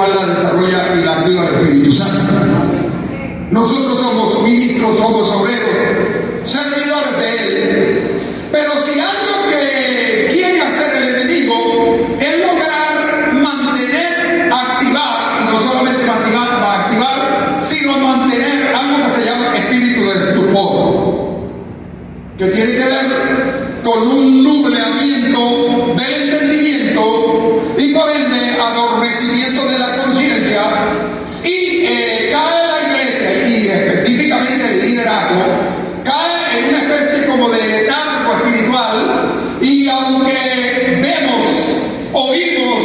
espiritual la desarrolla y la activa el Espíritu Santo. Nosotros somos ministros, somos obreros, servidores de Él. Pero si algo que quiere hacer el enemigo es lograr mantener, activar, y no solamente activar, sino mantener algo que se llama espíritu de estupor, que tiene que ver con un nubleamiento del entendimiento y por ende adormecimiento de la conciencia, y cae la iglesia y específicamente el liderazgo cae en una especie como de letargo espiritual, y aunque vemos, oímos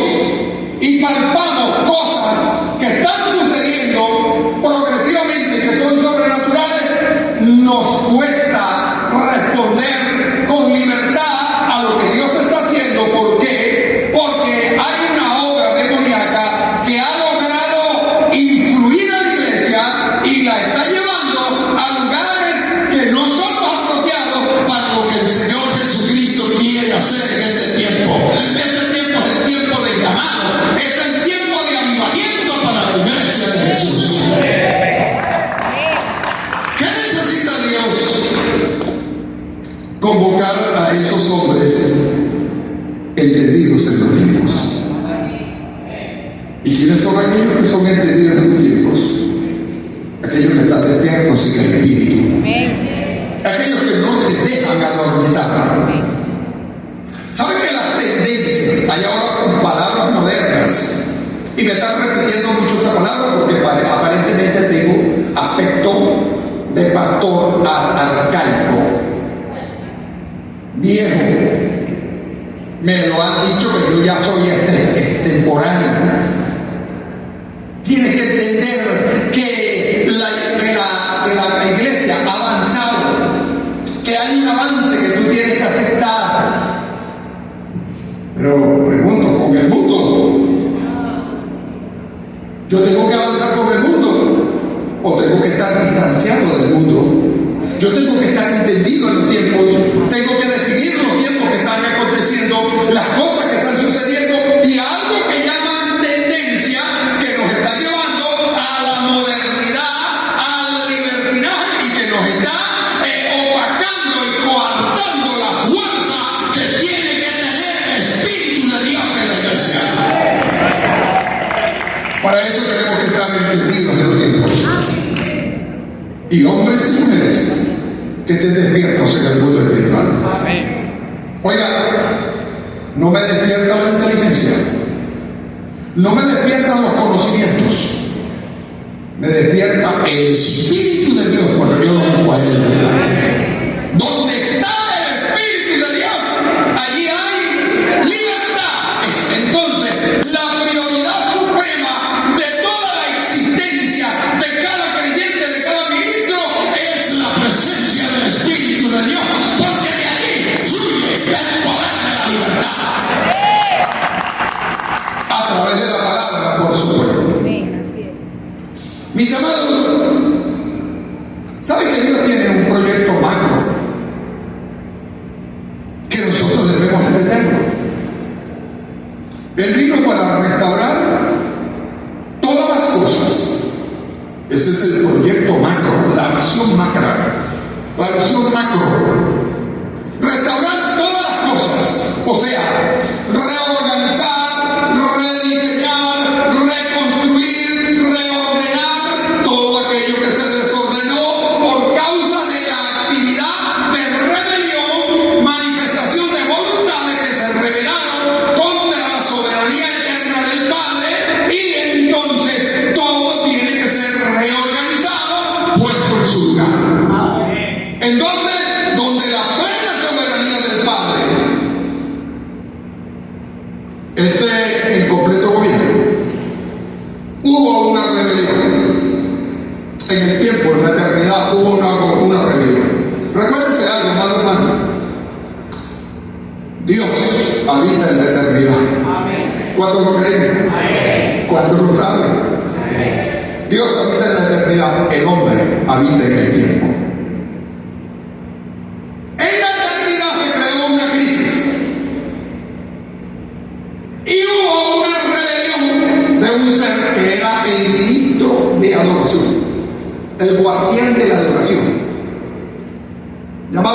y palpamos cosas que están sucediendo progresivamente, que son sobrenaturales, nos cuesta responder con libertad a lo que Dios está haciendo. ¿Por qué? Porque hay una obra demoníaca que ha logrado influir a la iglesia y la está llevando a lugares que no son los apropiados para lo que el Señor Jesucristo quiere hacer en este tiempo. Este tiempo es el tiempo de llamado, es el tiempo de avivamiento para la iglesia de Jesús. ¿Qué necesita Dios? Convocar a esos hombres entendidos en los tiempos. ¿Y quiénes son aquellos que son entendidos en los tiempos? Aquellos que están despiertos en el espíritu. Aquellos que no se dejan adormitar. ¿Saben que las tendencias, hay ahora con palabras modernas, y me están repitiendo mucho esa palabra porque aparentemente tengo aspecto de pastor arcaico, viejo? Me lo han dicho que yo ya soy extemporáneo. Tienes que entender que la iglesia ha avanzado, que hay un avance que tú tienes que aceptar. Pero pregunto, ¿con el mundo? ¿Yo tengo que avanzar con el mundo? ¿O tengo que estar distanciado del mundo? Yo tengo que estar entendido en los tiempos, tengo que definir los tiempos que están aconteciendo, las cosas que están sucediendo, y algo que llaman tendencia, que nos está llevando a la modernidad, al libertinaje, y que nos está opacando y coartando la fuerza que tiene que tener el Espíritu de Dios en la iglesia. Para eso tenemos que estar entendidos en los tiempos. Y hombres y mujeres que estén despiertos en el mundo espiritual. Oiga, no me despierta la inteligencia, no me despiertan los conocimientos, me despierta el Espíritu de Dios cuando yo lo busco a Él. Donde está el Espíritu de Dios, allí hay libertad. Entonces, la prioridad suprema de toda la existencia de cada creyente, de cada ministro, es la presencia del Espíritu de Dios, porque de allí fluye el poder de la libertad. A través de la palabra, por supuesto. Mis amados, ¿saben que Dios tiene un proyecto macro que nosotros debemos entenderlo? Él vino para restaurar todas las cosas. Ese es el proyecto macro, la visión macro. La visión macro. Restaurar todas las cosas. O sea, reorganizar, rediseñar, reconstruir, reordenar todo aquello que se desordenó por causa de la actividad de rebelión, manifestación de voluntades que se rebelaron contra la soberanía eterna del Padre, y entonces todo tiene que ser reorganizado, puesto en su lugar. ¿En dónde? Donde la plena soberanía del Padre esté en completo gobierno. Hubo una rebelión. En el tiempo, en la eternidad, hubo una rebelión. Recuérdense algo, amado hermano. Dios habita en la eternidad. ¿Cuántos lo creen? ¿Cuántos lo saben? Dios habita en la eternidad, el hombre habita en el tiempo. En la eternidad se creó una crisis y hubo una rebelión de un ser que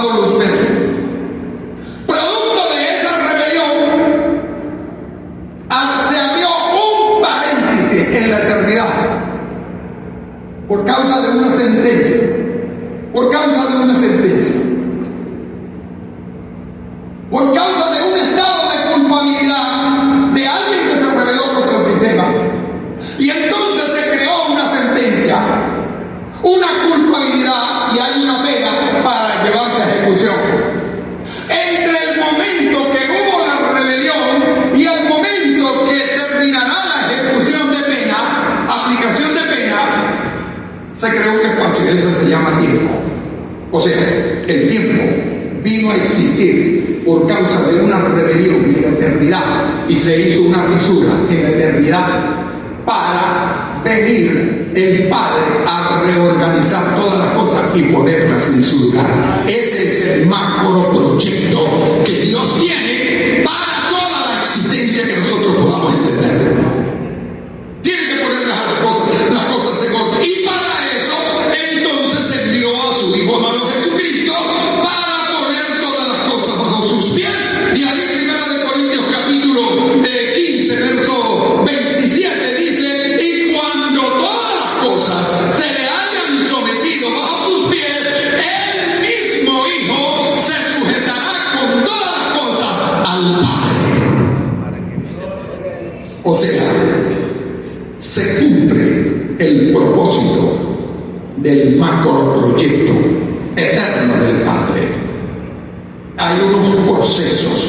llamado Luzbel. Producto de esa rebelión, se abrió un paréntesis en la eternidad por causa de una sentencia. Por causa de una sentencia. Por causa de un estado de culpabilidad de alguien que se rebeló contra el sistema. Y entonces se creó una sentencia, una culpabilidad, y hay una pena para llevarse a ejecución. Entre el momento que hubo la rebelión y el momento que terminará la ejecución de pena, aplicación de pena, se creó un espacio, y eso se llama tiempo. O sea, el tiempo vino a existir por causa de una rebelión en la eternidad, y se hizo una fisura en la eternidad para venir el Padre a reorganizar todas las cosas y ponerlas en su lugar. Ese es el macro proyecto que Dios tiene para toda la existencia que nosotros podamos entender. Tiene que poner las cosas en orden, y para eso entonces envió a su Hijo amado Jesucristo para poner todas las cosas bajo sus pies. Y ahí en 1 Corintios capítulo 15 verso 27 dice: y cuando todas las cosas se le hayan sometido bajo sus pies, el mismo Hijo se sujetará con todas las cosas al Padre. O sea, se cumple el propósito del macro proyecto eterno del Padre. Hay unos procesos,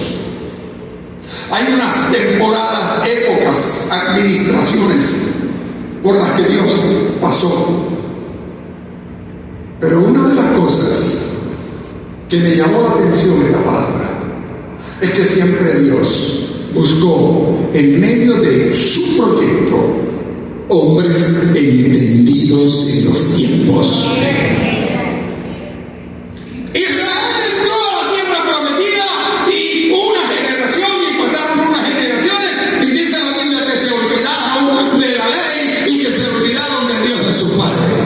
hay unas temporadas, épocas, administraciones por las que Dios pasó. Pero una de las cosas que me llamó la atención en la palabra es que siempre Dios buscó en medio de su proyecto hombres entendidos en los tiempos. Israel entró a la tierra prometida y una generación, y pasaron unas generaciones, y dice la Biblia que se olvidaron de la ley y que se olvidaron del Dios de sus padres.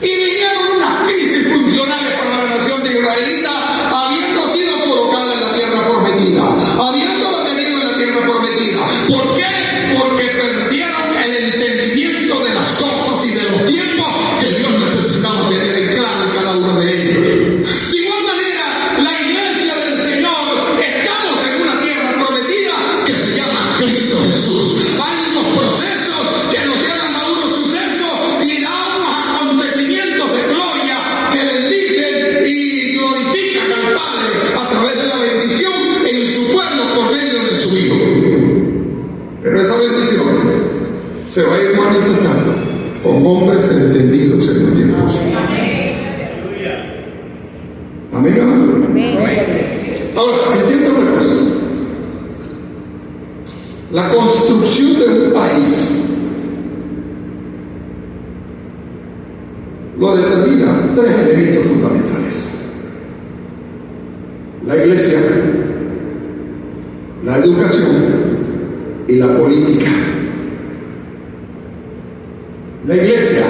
Y vinieron unas crisis funcionales para la nación de israelita, habiendo sido colocada en la tierra prometida, habiéndolo tenido en la tierra prometida. ¿Por qué? Porque perdieron el entendimiento de las cosas y de los tiempos que Dios necesitaba tener en claro en cada uno de ellos. De igual manera, la iglesia del Señor, estamos en una tierra prometida que se llama Cristo Jesús. Hay unos procesos que nos llevan a unos sucesos y a unos acontecimientos de gloria que bendicen y glorifican al Padre a través de la bendición en su pueblo por medio de su Hijo. Pero esa bendición se va a ir manifestando con hombres entendidos en los tiempos. Amén, hermano. Ahora, entiendo una cosa. La construcción de un país lo determinan tres elementos fundamentales: la iglesia, la educación y la política. La iglesia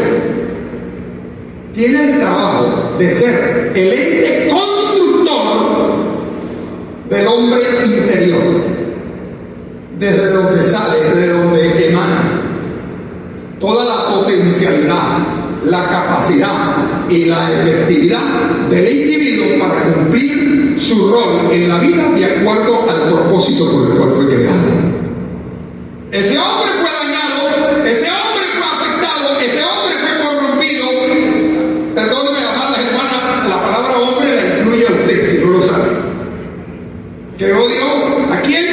tiene el trabajo de ser el ente constructor del hombre interior, desde donde sale, desde donde emana toda la potencialidad, la capacidad y la efectividad del individuo para cumplir su rol en la vida de acuerdo al propósito por el cual fue creado. Ese hombre fue dañado, ese hombre fue afectado, ese hombre fue corrompido. Perdóneme, amadas hermanas, la palabra hombre la incluye a usted si no lo sabe. ¿Creó Dios a quién?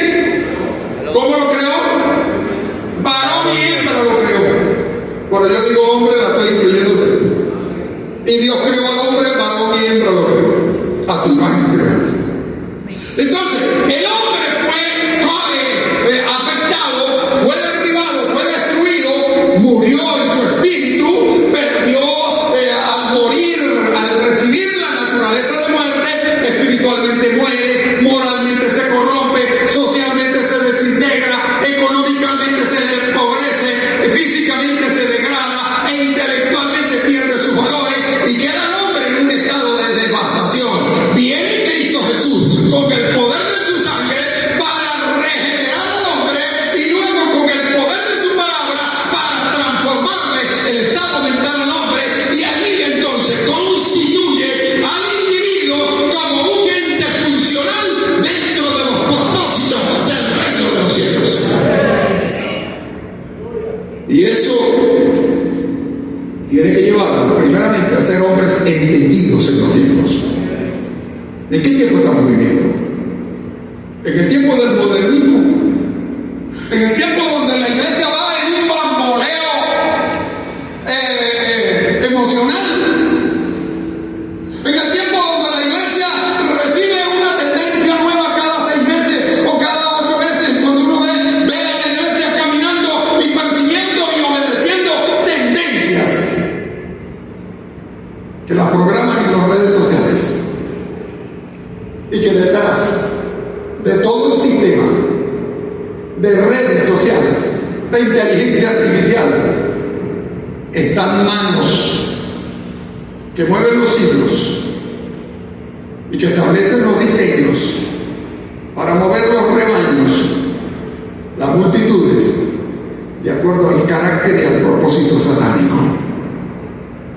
¿Cómo lo creó? Varón y hembra lo creó. Cuando yo digo hombre, la estoy incluyendo a usted. Y Dios creó al hombre, varón y hembra lo creó. A su imagen y semejanza. Entonces, el hombre fue afectado, fue derribado, fue destruido, murió en su espíritu, perdió al morir, al recibir la naturaleza de muerte, espiritualmente muere, moralmente se corrompe, socialmente se desintegra, económicamente se empobrece, físicamente se degrada e intelectualmente pierde sus valores, y queda el hombre en un estado de devastación ¿En qué tiempo estamos viviendo? ¿En el tiempo del modernismo? ¿En el tiempo donde la iglesia va en un bamboleo emocional? ¿En el tiempo donde la iglesia recibe una tendencia nueva cada 6 meses o cada 8 meses? Cuando uno ve a la iglesia caminando y persiguiendo y obedeciendo tendencias que las programan en las redes sociales, y que detrás de todo el sistema de redes sociales, de inteligencia artificial, están manos que mueven los hilos y que establecen los diseños para mover los rebaños, las multitudes, de acuerdo al carácter y al propósito satánico.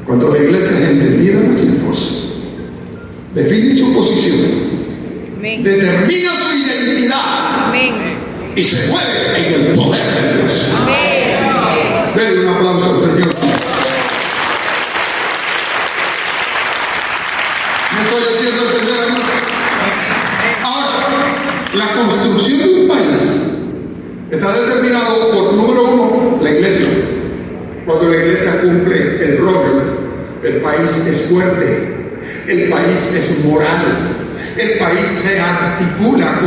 Cuando la iglesia es entendida en los tiempos, define su posición, determina su identidad y se mueve en el poder de Dios. Denle un aplauso al Señor. ¿Me estoy haciendo entender, hermano? Ahora, la construcción de un país está determinado por, número uno, la iglesia. Cuando la iglesia cumple el rol, el país es fuerte, el país es moral, el país se articula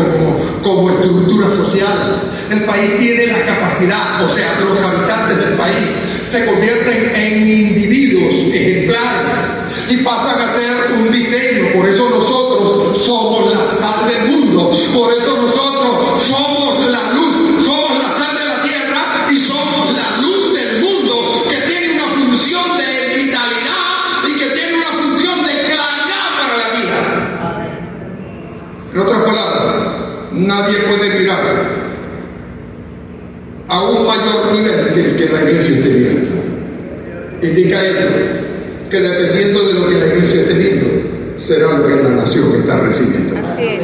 como estructura social, el país tiene la capacidad, o sea, los habitantes del país se convierten en individuos ejemplares y pasan a ser un diseño. Por eso nosotros somos la sal del mundo, por eso nosotros somos la luz, somos la sal de la tierra y somos la luz del mundo, que tiene una función de vitalidad y que tiene una función de claridad para la vida. En otras palabras, nadie puede mirar a un mayor nivel que el que la iglesia esté mirando. Indica ello que dependiendo de lo que la iglesia esté viendo, será lo que la nación está recibiendo. Así es.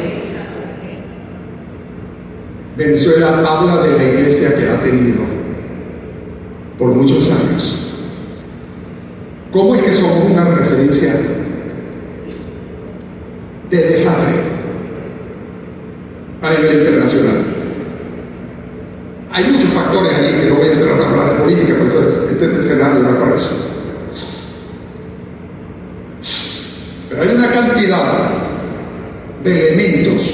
Venezuela habla de la iglesia que ha tenido por muchos años. ¿Cómo es que somos una referencia de desastre a nivel internacional? Hay muchos factores ahí que no voy a entrar a hablar de política, pero este escenario no es para eso. Pero hay una cantidad de elementos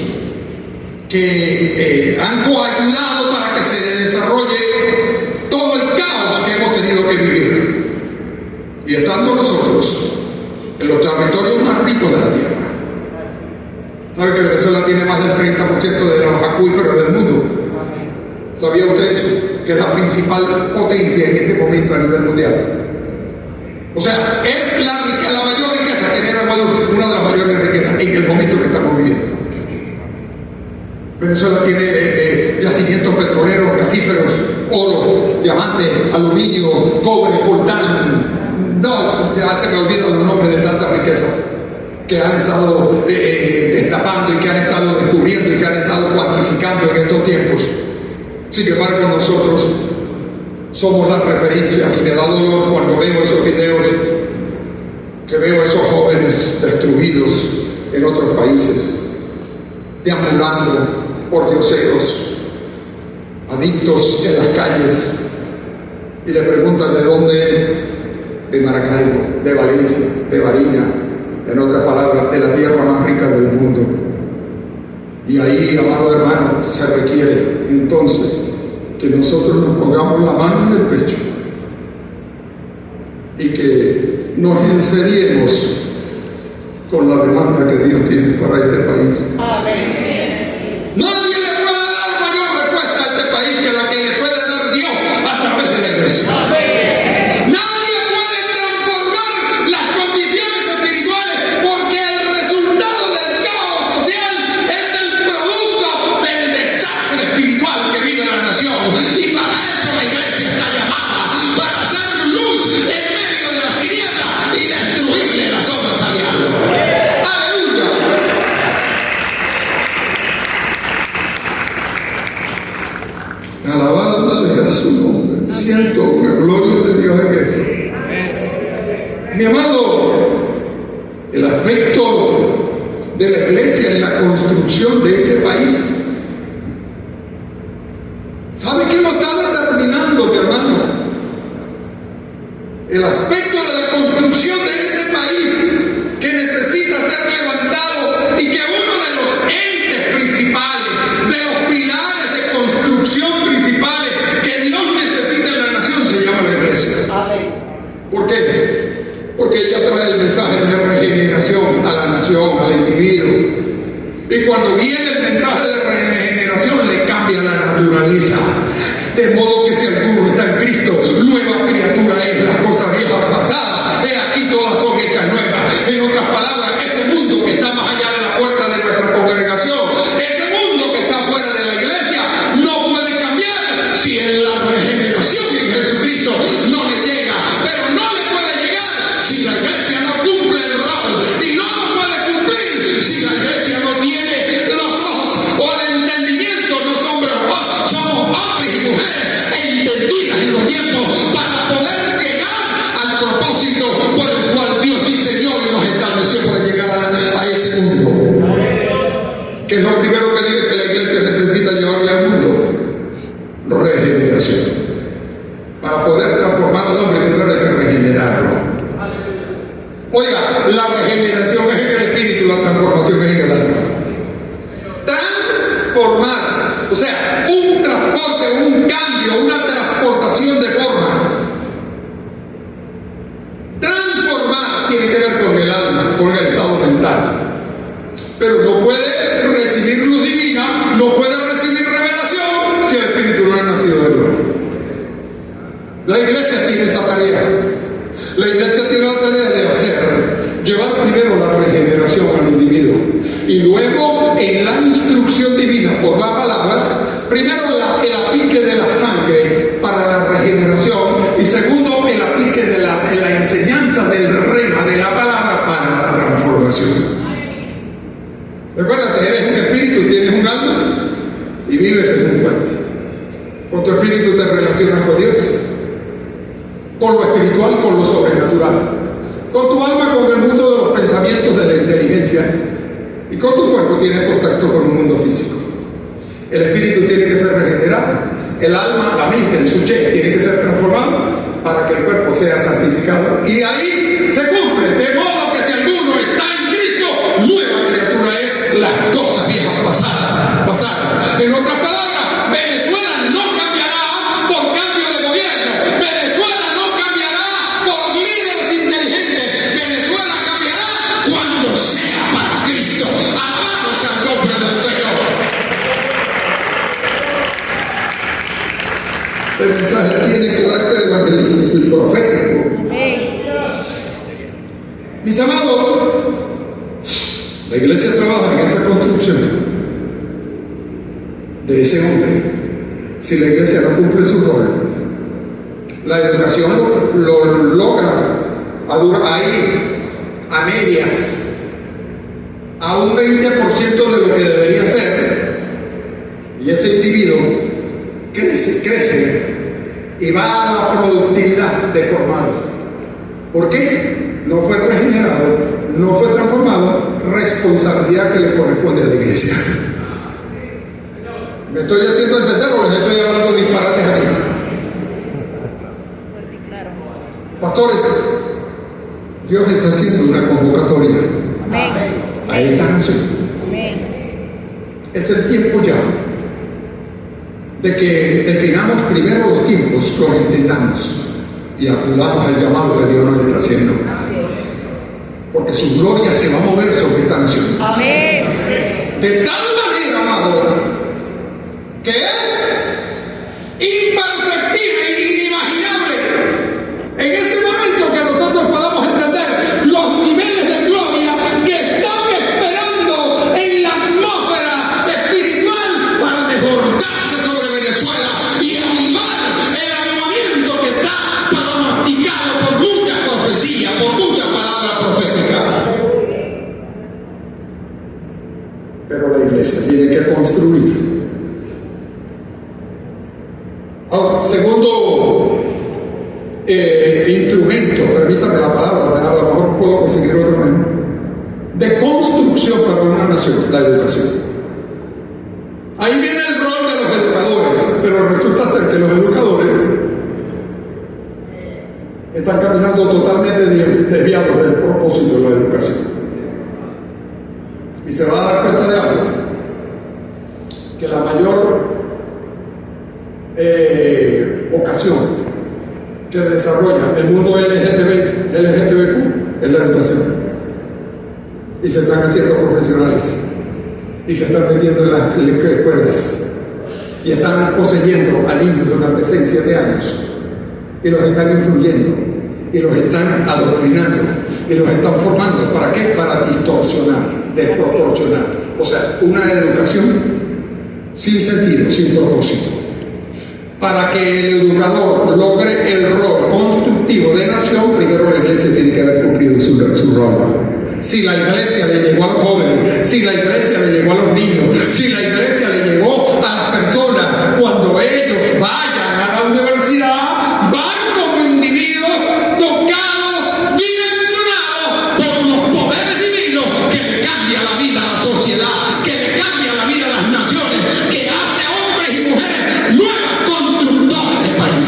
que han coayudado para que se desarrolle todo el caos que hemos tenido que vivir. Y estando nosotros en los territorios más ricos de la tierra. ¿Sabe que Venezuela tiene más del 30% de los acuíferos del mundo? ¿Sabía usted eso? Que es la principal potencia en este momento a nivel mundial. O sea, es la mayor riqueza que tiene Ecuador, una de las mayores riquezas en el momento que estamos viviendo. Venezuela tiene yacimientos petroleros, gasíferos, oro, diamante, aluminio, cobre, coltán. No, ya se me olvidan los nombres de tantas riquezas que han estado destapando y que han estado descubriendo y que han estado cuantificando en estos tiempos. Sin embargo, nosotros somos la referencia, y me da dolor cuando veo esos videos, que veo a esos jóvenes destruidos en otros países, deambulando por dioseros, adictos en las calles, y le preguntan de dónde es. De Maracaibo, de Valencia, de Barinas, en otras palabras, de la tierra más rica del mundo. Y ahí, amado hermano, se requiere entonces que nosotros nos pongamos la mano en el pecho y que nos enseñemos con la demanda que Dios tiene para este país. Amén. Nadie le puede dar mayor respuesta a este país que la que le puede dar Dios a través de la iglesia. Amén. Nadie puede transformar las condiciones espirituales, porque el resultado del caos social es el producto del desastre espiritual que vive la nación. Y para eso la iglesia está llamada, para hacer luz en medio de las tinieblas y destruirle las obras al diablo. ¡Aleluya! de la iglesia en la construcción de ese país. ¿Sabe qué lo está determinando, mi hermano? El aspecto de la construcción de ese país que necesita ser levantado y que uno de los entes principales, de los pilares de construcción principales que Dios necesita en la nación se llama la iglesia. ¿Por qué? Porque ella trae el mensaje de regeneración a la nación, al individuo. Y cuando viene el mensaje de regeneración le cambia la naturaleza. De modo que si alguno está en Cristo, nueva criatura es, las cosas viejas pasadas, he aquí todas son hechas nuevas. En otras palabras, ese mundo que está más allá de la puerta de nuestra congregación, ese mundo que está fuera de la iglesia, no puede cambiar si en la regeneración en Jesucristo no le llega, pero no le puede llegar si la iglesia no cumple el rol, y no lo puede cumplir si la iglesia no tiene los ojos o el entendimiento. No somos hombres y mujeres entendidas en los tiempos para poder llegar al propósito por el cual Dios diseñó y nos estableció para llegar a ese mundo. ¿Qué es lo primero que la iglesia necesita llevarle al mundo? Regeneración. Para poder transformar al hombre primero hay que regenerarlo. Oiga, la regeneración es en el espíritu, la transformación es en el alma. Transformar, o sea, un transporte, un cambio, una transportación de forma. Transformar tiene que ver con el alma, con el estado mental. Pero no puede recibir luz divina, no puede recibir revelación si el espíritu no ha nacido de nuevo. La iglesia tiene esa tarea. La iglesia tiene la tarea de llevar primero la regeneración al individuo y luego en la instrucción divina por la palabra, primero el aplique de la sangre para la regeneración y segundo el aplique de la enseñanza del rema de la palabra para la transformación. Recuérdate, eres un espíritu, tienes un alma y vives en un cuerpo. Con tu espíritu te relacionas con Dios, con lo espiritual, con lo sobrenatural, con tu alma, con el mundo de los pensamientos, de la inteligencia, y con tu cuerpo tienes contacto con un mundo físico. El espíritu tiene que ser regenerado, el alma, la mente, el sujet tiene que ser transformado para que el cuerpo sea santificado, y ahí se cumple, de modo que si alguno está en Cristo, nueva criatura es, las cosas viejas pasadas. En otras palabras, Venezuela no cambiará por cambio de gobierno, Venezuela no cambiará por líderes inteligentes, Venezuela cambiará cuando sea para Cristo. Alabado sea el nombre del Señor. El mensaje tiene carácter evangelístico y profético. Mis amados, la iglesia trabaja en esa construcción de ese hombre. Si la iglesia no cumple su rol, la educación lo logra ahí a medias, a un 20% de lo que debería ser, y ese individuo crece y va a la productividad deformada. ¿Por qué? No fue regenerado, no fue transformado, responsabilidad que le corresponde a la iglesia. ¿Me estoy haciendo entender o les estoy hablando disparates aquí? Pastores, Dios está haciendo una convocatoria a esta nación. Es el tiempo ya de que definamos primero los tiempos, los entendamos y acudamos al llamado que Dios nos está haciendo. Porque su gloria se va a mover sobre esta nación. De tal manera, amado, que es imperceptible e inimaginable en este momento que nosotros podamos entender los niveles de gloria que están esperando en la atmósfera espiritual para desbordarse sobre Venezuela y animar el avivamiento que está pronosticado por muchas profecías, por muchas palabras proféticas. Pero la iglesia tiene que construir. Ahora, segundo instrumento, permítame la palabra, a lo mejor puedo conseguir otro menos, de construcción para una educación, la educación. Ahí viene el rol de los educadores, pero resulta ser que los educadores están caminando totalmente desviados del propósito de la educación. Y se va a dar cuenta de algo, que la mayor ocasión que desarrolla el mundo LGTBQ es la educación. Y se están haciendo profesionales y se están metiendo en las escuelas y están poseyendo a niños durante 6, 7 años y los están influyendo y los están adoctrinando y los están formando. ¿Para qué? Para distorsionar, desproporcionar. O sea, una educación sin sentido, sin propósito. Para que el educador logre el rol constructivo de nación, primero la iglesia tiene que haber cumplido su rol. Si la iglesia le llegó a los jóvenes, si la iglesia le llegó a los niños, si la iglesia le llegó a las personas, cuando ellos vayan a la universidad, van como individuos tocados, direccionados por los poderes divinos que le cambia la vida a la sociedad, que le cambia la vida a las naciones, que hace a hombres y mujeres nuevas constructores de país.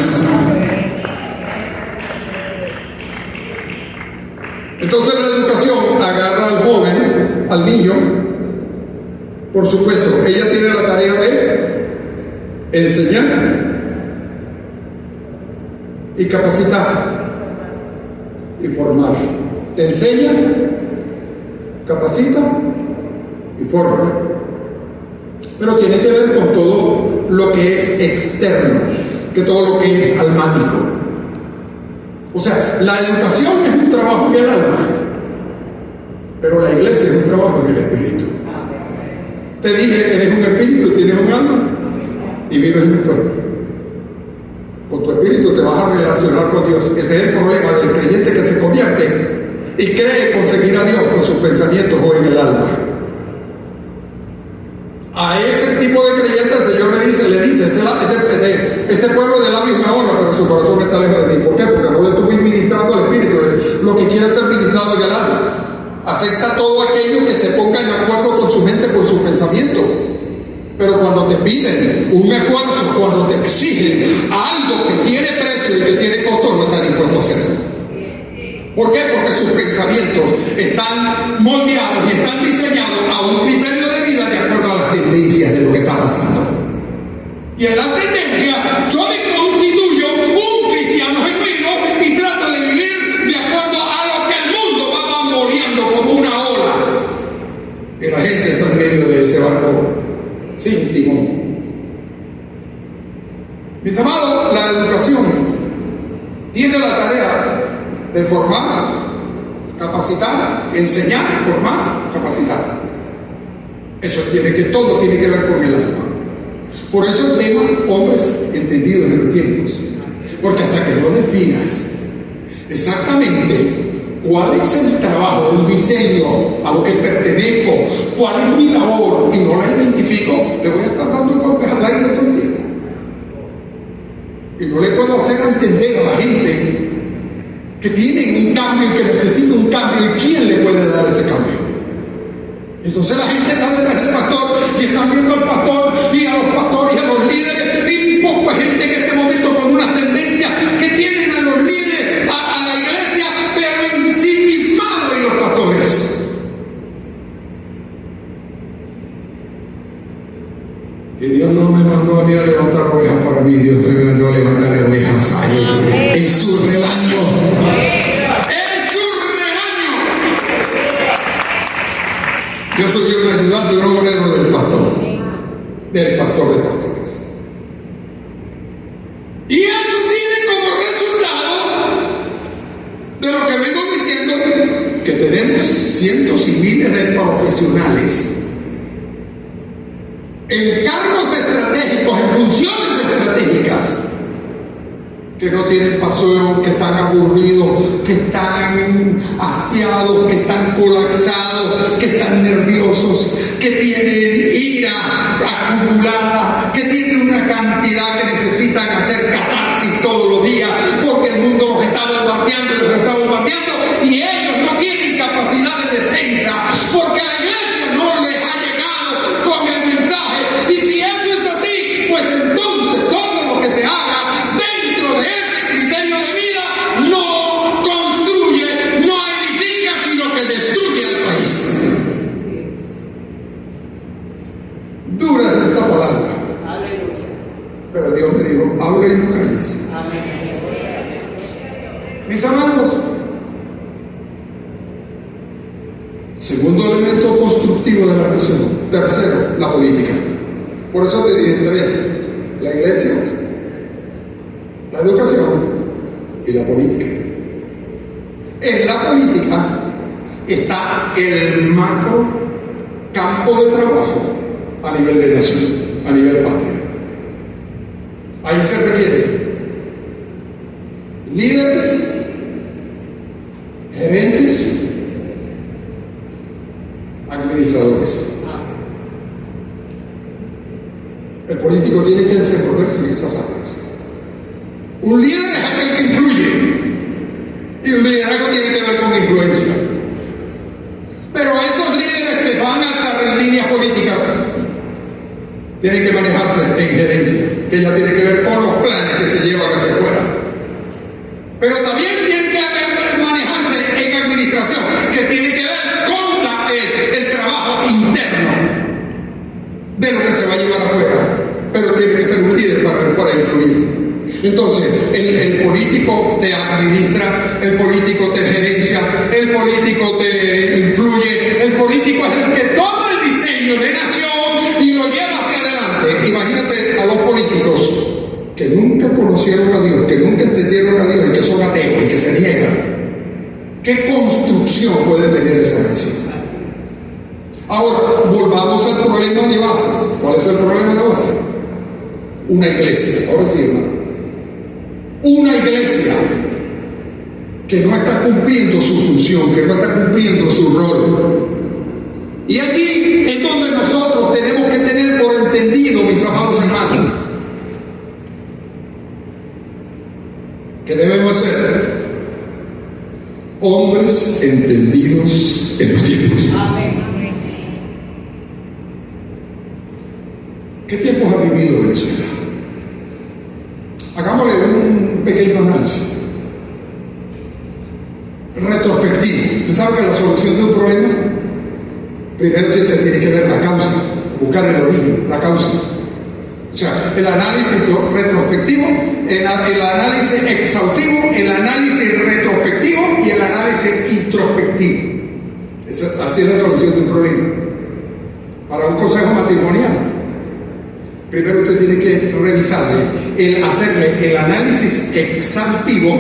Entonces la educación agarra al joven, al niño, por supuesto, ella tiene la tarea de enseñar y capacitar y formar. Enseña, capacita y forma. Pero tiene que ver con todo lo que es externo, que todo lo que es almático. O sea, la educación es un trabajo en el alma, pero la iglesia es un trabajo en el espíritu. Te dije, eres un espíritu, tienes un alma y vives en un cuerpo. Con tu espíritu te vas a relacionar con Dios. Ese es el problema del creyente que se convierte y cree conseguir a Dios con sus pensamientos o en el alma. A ese tipo de creyente el Señor le dice, este pueblo de labios me honra, pero su corazón está lejos de mí. ¿Por qué? Porque no le estuve ministrando al Espíritu, lo que quiere ser ministrado en el alma. Acepta todo aquello que se ponga en acuerdo con su mente, con su pensamiento. Pero cuando te piden un esfuerzo, cuando te exigen algo que tiene precio y que tiene costo, no está dispuesto a hacerlo. ¿Por qué? Porque sus pensamientos están moldeados y están diseñados a un criterio de vida de acuerdo a las tendencias de lo que está pasando. Y en la tendencia yo me constituyo un cristiano genuino y trato de vivir de acuerdo a lo que el mundo va bamboleando como una ola. Y la gente está en medio de ese barco sin timón. Mis amados, la educación tiene la tarea de formar, capacitar, enseñar, formar, capacitar. Eso todo tiene que ver con el alma. Por eso el tema hombres entendidos en los tiempos. Porque hasta que no definas exactamente cuál es el trabajo, el diseño a lo que pertenezco, cuál es mi labor y no la identifico, le voy a estar dando golpes al aire todo el tiempo. Y no le puedo hacer entender a la gente que tienen un cambio y que necesitan un cambio, y quién le puede dar ese cambio. Entonces la gente está detrás del pastor y están viendo al pastor y a los pastores y a los líderes, y poca gente en este momento con unas tendencias que tienen a los líderes, a la iglesia, pero ensimismados en los pastores. Y Dios no me mandó a mí a levantar ovejas para mí, Dios me mandó a levantar ovejas a él, en su rebaño. ¡Es su rebaño! Yo soy un ayudante, un obrero del pastor de pastores. Y eso tiene como resultado de lo que vengo diciendo, que tenemos cientos y miles de profesionales en cargos estratégicos, en funciones estratégicas, que no tienen pasión, que están aburridos, que están hastiados, que están colapsados, que están nerviosos, que tienen ira acumulada, que tienen una cantidad que necesitan hacer catarsis todos los días, porque el mundo los está bombardeando, y ellos no tienen capacidad de defensa, porque la iglesia no les ha Pero Dios me dijo, habla y no calles. Mis amados, segundo elemento constructivo de la nación. Tercero, la política. Por eso te dije tres: la iglesia, la educación y la política. En la política está el macro campo de trabajo a nivel de nación, a nivel patria. Ahí se requiere líderes, gerentes, administradores. El político tiene que desenvolverse en esas áreas. Un líder es aquel que influye, y un liderazgo tiene que ver con influencia. Pero esos líderes que van a estar en líneas políticas tienen que manejarse en gerencia, que ya tiene que ver con los planes que se llevan hacia afuera. Pero también tiene que manejarse en administración, que tiene que ver con el trabajo interno de lo que se va a llevar afuera. Pero tiene que ser un líder para influir. Entonces, el político te administra, el político te gerencia, el político te influye, el político es el que toma el diseño de nación y lo lleva hacia adelante. Imagínate a los políticos que nunca conocieron a Dios, que nunca entendieron a Dios y que son ateos y que se niegan. ¿Qué construcción puede tener esa nación? Ahora, volvamos al problema de base. ¿Cuál es el problema de base? Una iglesia. Ahora sí, hermano. Una iglesia que no está cumpliendo su función, que no está cumpliendo su rol. Y aquí es donde nosotros tenemos que tener por entendido, mis amados hermanos, que debemos ser hombres entendidos en los tiempos. ¿Qué tiempos ha vivido Venezuela? Hagámosle un pequeño análisis retrospectivo. Usted sabe que la solución de un problema, primero que se tiene que ver la causa, buscar el origen, la causa. O sea, el análisis retrospectivo, el análisis exhaustivo, el análisis retrospectivo y el análisis introspectivo. Así es la solución de un problema. Para un consejo matrimonial, primero usted tiene que revisarle, hacerle el análisis exhaustivo,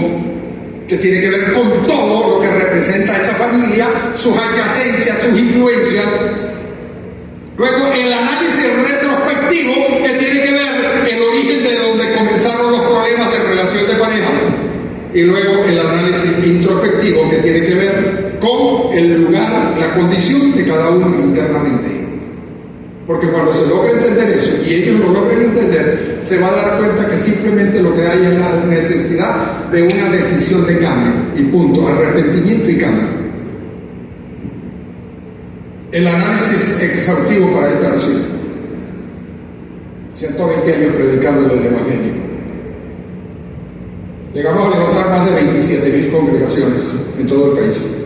que tiene que ver con todo lo que representa esa familia, sus adyacencias, sus influencias. Luego el análisis retrospectivo, que tiene que ver el origen de donde comenzaron los problemas de relación de pareja. Y luego el análisis introspectivo, que tiene que ver con el lugar, la condición de cada uno internamente. Porque cuando se logra entender eso y ellos lo logren entender, se va a dar cuenta que simplemente lo que hay es la necesidad de una decisión de cambio y punto, arrepentimiento y cambio. El análisis exhaustivo para esta nación: 120 años predicando el Evangelio. Llegamos a levantar más de 27,000 congregaciones en todo el país.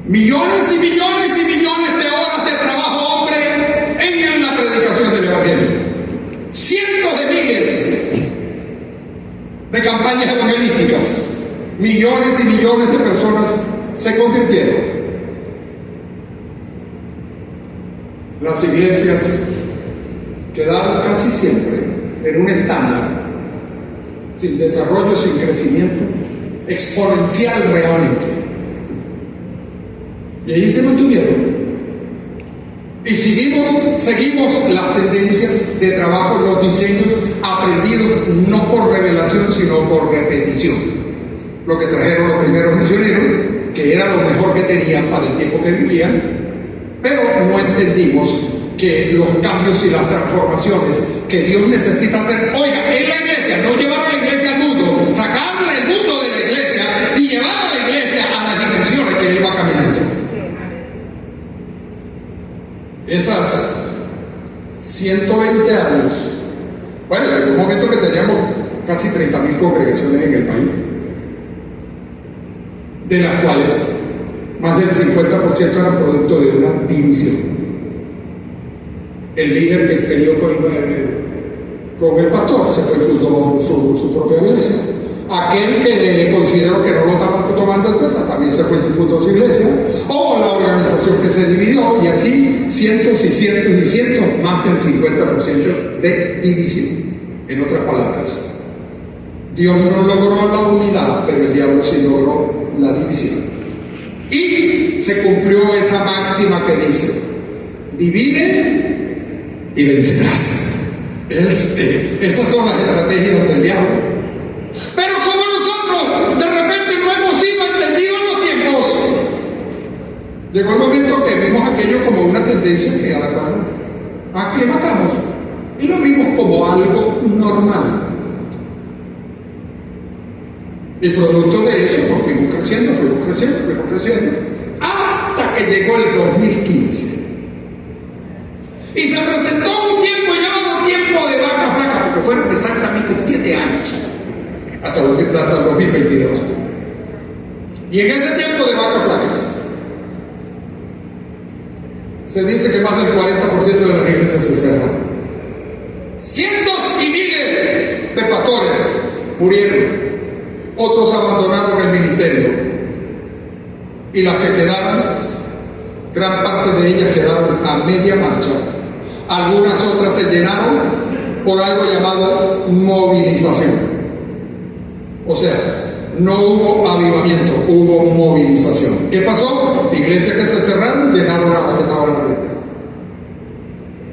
Millones y millones y millones de horas de trabajo, hombre, en la predicación del Evangelio. Cientos de miles de campañas evangelísticas. Millones y millones de personas se convirtieron. Las iglesias quedaron casi siempre en un estándar, sin desarrollo, sin crecimiento, exponencial realmente. Y ahí se mantuvieron. Y seguimos las tendencias de trabajo, los diseños aprendidos no por revelación, sino por repetición. Lo que trajeron los primeros misioneros, que era lo mejor que tenían para el tiempo que vivían, pero no entendimos que los cambios y las transformaciones que Dios necesita hacer, oiga, en la iglesia, no llevar a la iglesia al mundo, sacarle el mundo de la iglesia y llevar a la iglesia a las dimensiones que Él va caminando. Esas 120 años, bueno, en un momento que teníamos casi 30,000 congregaciones en el país, de las cuales más del 50% eran producto de una división. El líder que peleó con el pastor se fue y fundó su propia iglesia. Aquel que consideró que no lo estaban tomando en cuenta también se fue y fundó su iglesia. O la organización que se dividió, y así cientos y cientos y cientos, más del 50% de división. En otras palabras, Dios no logró la unidad, pero el diablo sí logró la división. Y se cumplió esa máxima que dice: divide y vencerás. Esas son las estrategias del diablo. Pero como nosotros de repente no hemos sido entendidos en los tiempos, llegó el momento que vimos aquello como una tendencia que a la cual aclimatamos y lo vimos como algo normal. Y producto de eso, pues fuimos creciendo, hasta que llegó el 2015. Y se presentó un tiempo llamado tiempo de vaca flaca, porque fueron exactamente 7 años, hasta el 2022. Y en ese tiempo de vacas flacas, se dice que más del 40% de las iglesias se cerraron. Cientos y miles de pastores murieron. Otros abandonaron el ministerio. Y las que quedaron, gran parte de ellas quedaron a media marcha. Algunas otras se llenaron por algo llamado movilización. O sea, no hubo avivamiento, hubo movilización. ¿Qué pasó? Iglesias que se cerraron llenaron a las que estaban abiertas.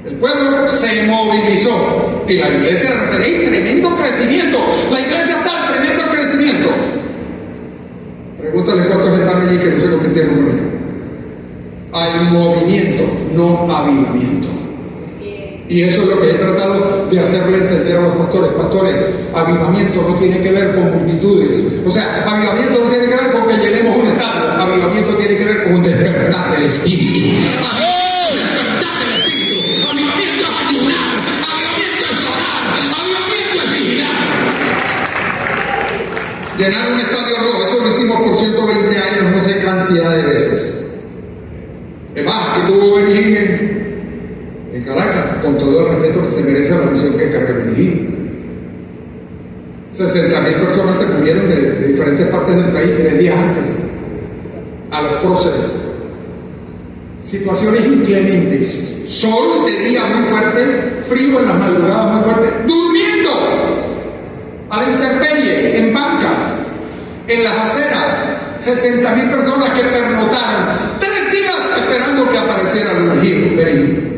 El pueblo se movilizó y la iglesia hay tremendo crecimiento. La iglesia está en tremendo crecimiento. Pregúntale cuántos están allí que no se convirtieron con ellos. Hay movimiento, no avivamiento. Y eso es lo que he tratado de hacerle entender a los pastores. Pastores, avivamiento no tiene que ver con multitudes. O sea, avivamiento no tiene que ver con que llenemos un estadio. Avivamiento tiene que ver con un despertar del espíritu. Despertar del espíritu. Avivamiento es ayunar. Avivamiento es orar. Avivamiento es vigilar. Llenar un estadio no, eso lo hicimos por 120 años, no sé cantidad de veces. Es más, que tuvo Benigín en Caracas, con todo el respeto que se merece a la misión que carga Benigín. 60.000 personas se murieron de diferentes partes del país 3 días antes, a los próceres. Situaciones inclementes, sol de día muy fuerte, frío en las madrugadas muy fuerte, durmiendo a la intemperie, en bancas, en las aceras, 60.000 personas que pernotaron 3 días esperando que apareciera el ungido Benigín.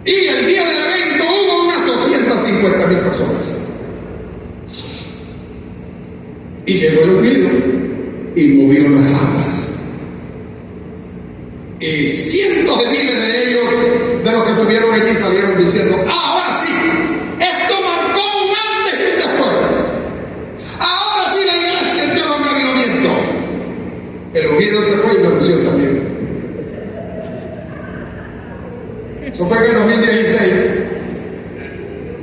Y el día del evento hubo unas 250.000 personas. Y llegó el ungido y movió las aguas. Y cientos de miles de ellos, de los que estuvieron allí, salieron diciendo: ahora sí, esto marcó un antes y un después. Ahora sí la iglesia entró en avivamiento. El ungido se fue y la unción también. Eso fue en el 2016.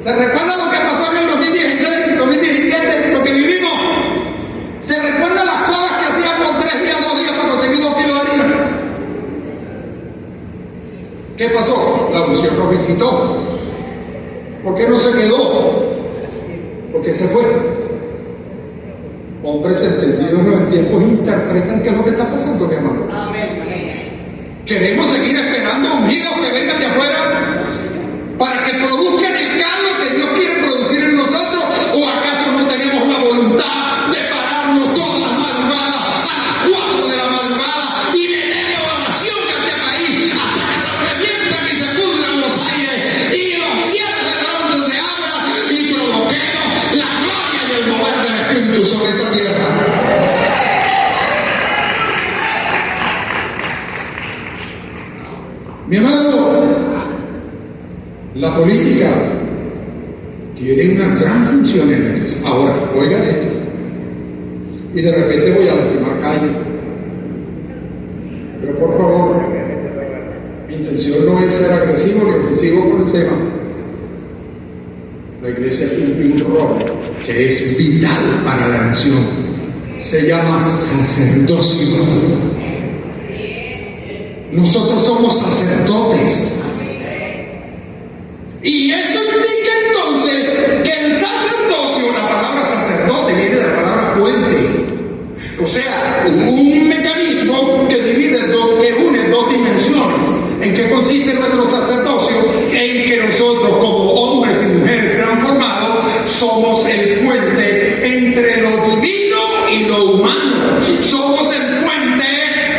¿Se recuerda lo que pasó en el 2016, 2017, lo que vivimos? ¿Se recuerda las colas que hacían por 3 días, 2 días para conseguir 2 kilos de harina? ¿Qué pasó? La unción nos visitó. ¿Por qué no se quedó? Porque se fue. Hombres entendidos en tiempos interpretan qué es lo que está pasando, mi amado. ¿Queremos seguir esperando ungidos que vengan de afuera para que produzcan el cambio que Dios quiere producir en nosotros? ¿O acaso no tenemos la voluntad de pararnos todas las madrugadas a las 4 de la madrugada y meterle oración a este país hasta que se revientan y se pudran los aires y los cielos de bronce se abran y provoquemos la gloria y el mover del Espíritu sobre esta tierra? Mi amado, la política tiene una gran función en la iglesia. Ahora, oigan esto. Y de repente voy a lastimar calle. Pero por favor, mi intención no es ser agresivo ni ofensivo con el tema. La iglesia cumple un rol que es vital para la nación. Se llama sacerdocio. Nosotros somos sacerdotes. Y eso indica entonces que el sacerdocio, la palabra sacerdote viene de la palabra puente. O sea, un mecanismo que une dos dimensiones. ¿En qué consiste nuestro sacerdocio? En que nosotros, como hombres y mujeres transformados, somos el puente entre lo divino y lo humano. Somos el puente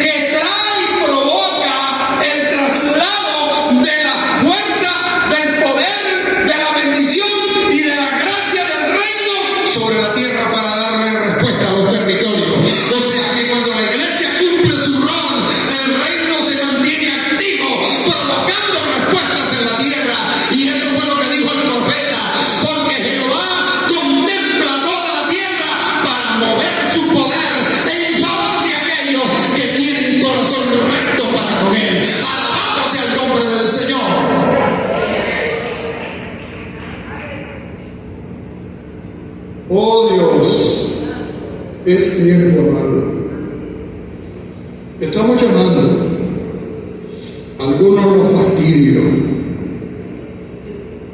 que trae y provoca el traslado de la fuerza, del poder, de la bendición y de la gracia del reino sobre la tierra para darle respuesta a los territorios. O sea que cuando la iglesia cumple su rol, el reino se mantiene activo, provocando respuestas en la tierra. Y eso fue lo que dijo el profeta, porque Jehová contempla toda la tierra para mover su poder en favor de aquellos que tienen corazón recto para con él. Alabado sea el nombre del Señor. Oh Dios, es tiempo, amado. Estamos llamando a algunos los fastidios,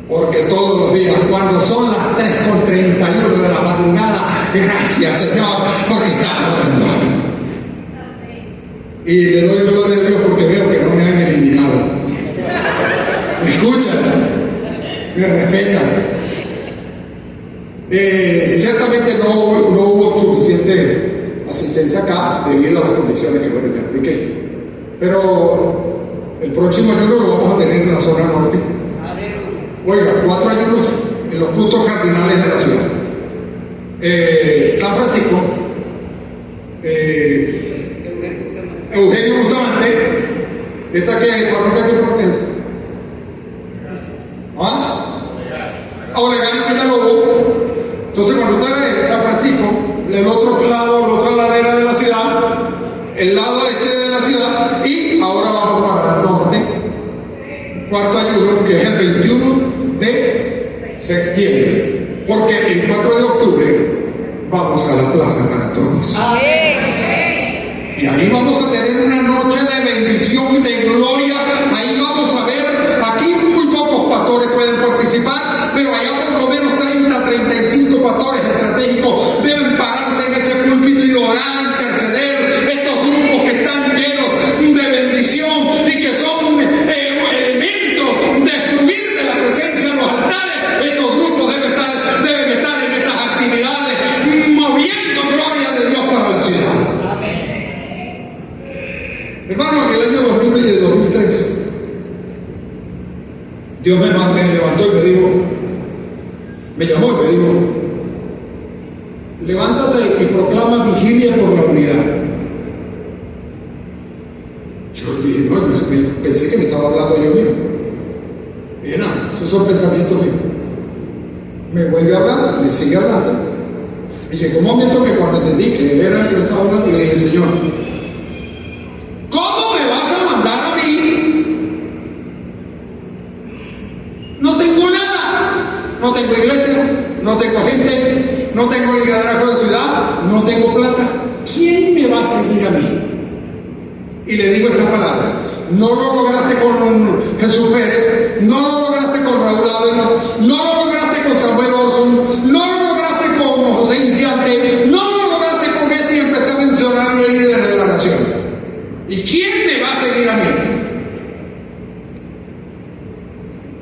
porque todos los días, cuando son las 3:31 de la madrugada, gracias Señor, porque estamos orando. Y le doy gloria a Dios porque veo que no me han eliminado. ¿Me escuchan? ¿Me respetan? Ciertamente no hubo suficiente asistencia acá debido a las condiciones que bueno, ya expliqué. Pero el próximo ayuno lo vamos a tener en la zona norte. Oiga, 4 ayunos en los puntos cardinales de la ciudad. San Francisco, Eugenio Bustamante, esta que parroquia que por qué. Olegario y Villalobos. Entonces cuando usted ve San Francisco, el otro lado, la otra ladera de la ciudad, el lado este de la ciudad, y ahora vamos para el norte, cuarto ayuno, que es el 21 de septiembre, porque el 4 de octubre vamos a la plaza para todos. Y ahí vamos a tener una noche de bendición y de gloria. Ahí vamos a ver, aquí muy pocos pastores pueden participar, pero allá por lo menos 35 pastores estratégicos deben pararse en ese púlpito y orar, interceder. Estos grupos que están llenos de bendición y que son elementos de fluir de la presencia en los altares, estos grupos deben estar en esas actividades, moviendo gloria de Dios para la ciudad. Hermano, en el año 2003, Dios me levantó y me dijo, me llamó y me dijo, levántate y proclama vigilia por la unidad. Yo dije, no, yo pensé que me estaba hablando yo mismo. Y no, esos son pensamientos míos. Me vuelve a hablar, me sigue hablando. Y llegó un momento que cuando entendí que él era el que me estaba hablando, le dije, Señor, ¿cómo me vas a mandar a mí? No tengo nada, no tengo iglesia, no tengo gente, no tengo liderazgo de ciudad, no tengo plata. ¿Quién me va a seguir a mí? Y le digo esta palabra: no lo lograste con Jesús Pérez, no lo lograste con Raúl Ávila, no lo lograste con Samuel Orson, no lo lograste con José Inciarte, no lo lograste con este, y empecé a mencionar los líderes de la nación. ¿Y quién me va a seguir a mí?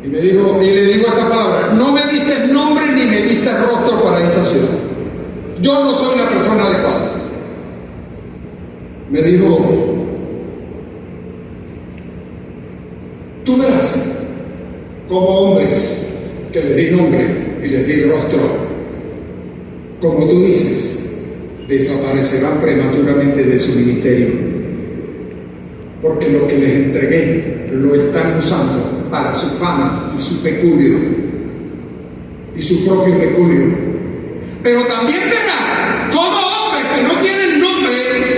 Y le digo esta palabra: no me diste nombre ni me diste rostro para esta ciudad. Yo no soy la persona adecuada. Me dijo: tú verás como hombres que les di nombre y les di rostro, como tú dices, desaparecerán prematuramente de su ministerio, porque lo que les entregué lo están usando para su fama y su peculio y su propio peculio. Pero también verás como hombres que no tienen nombre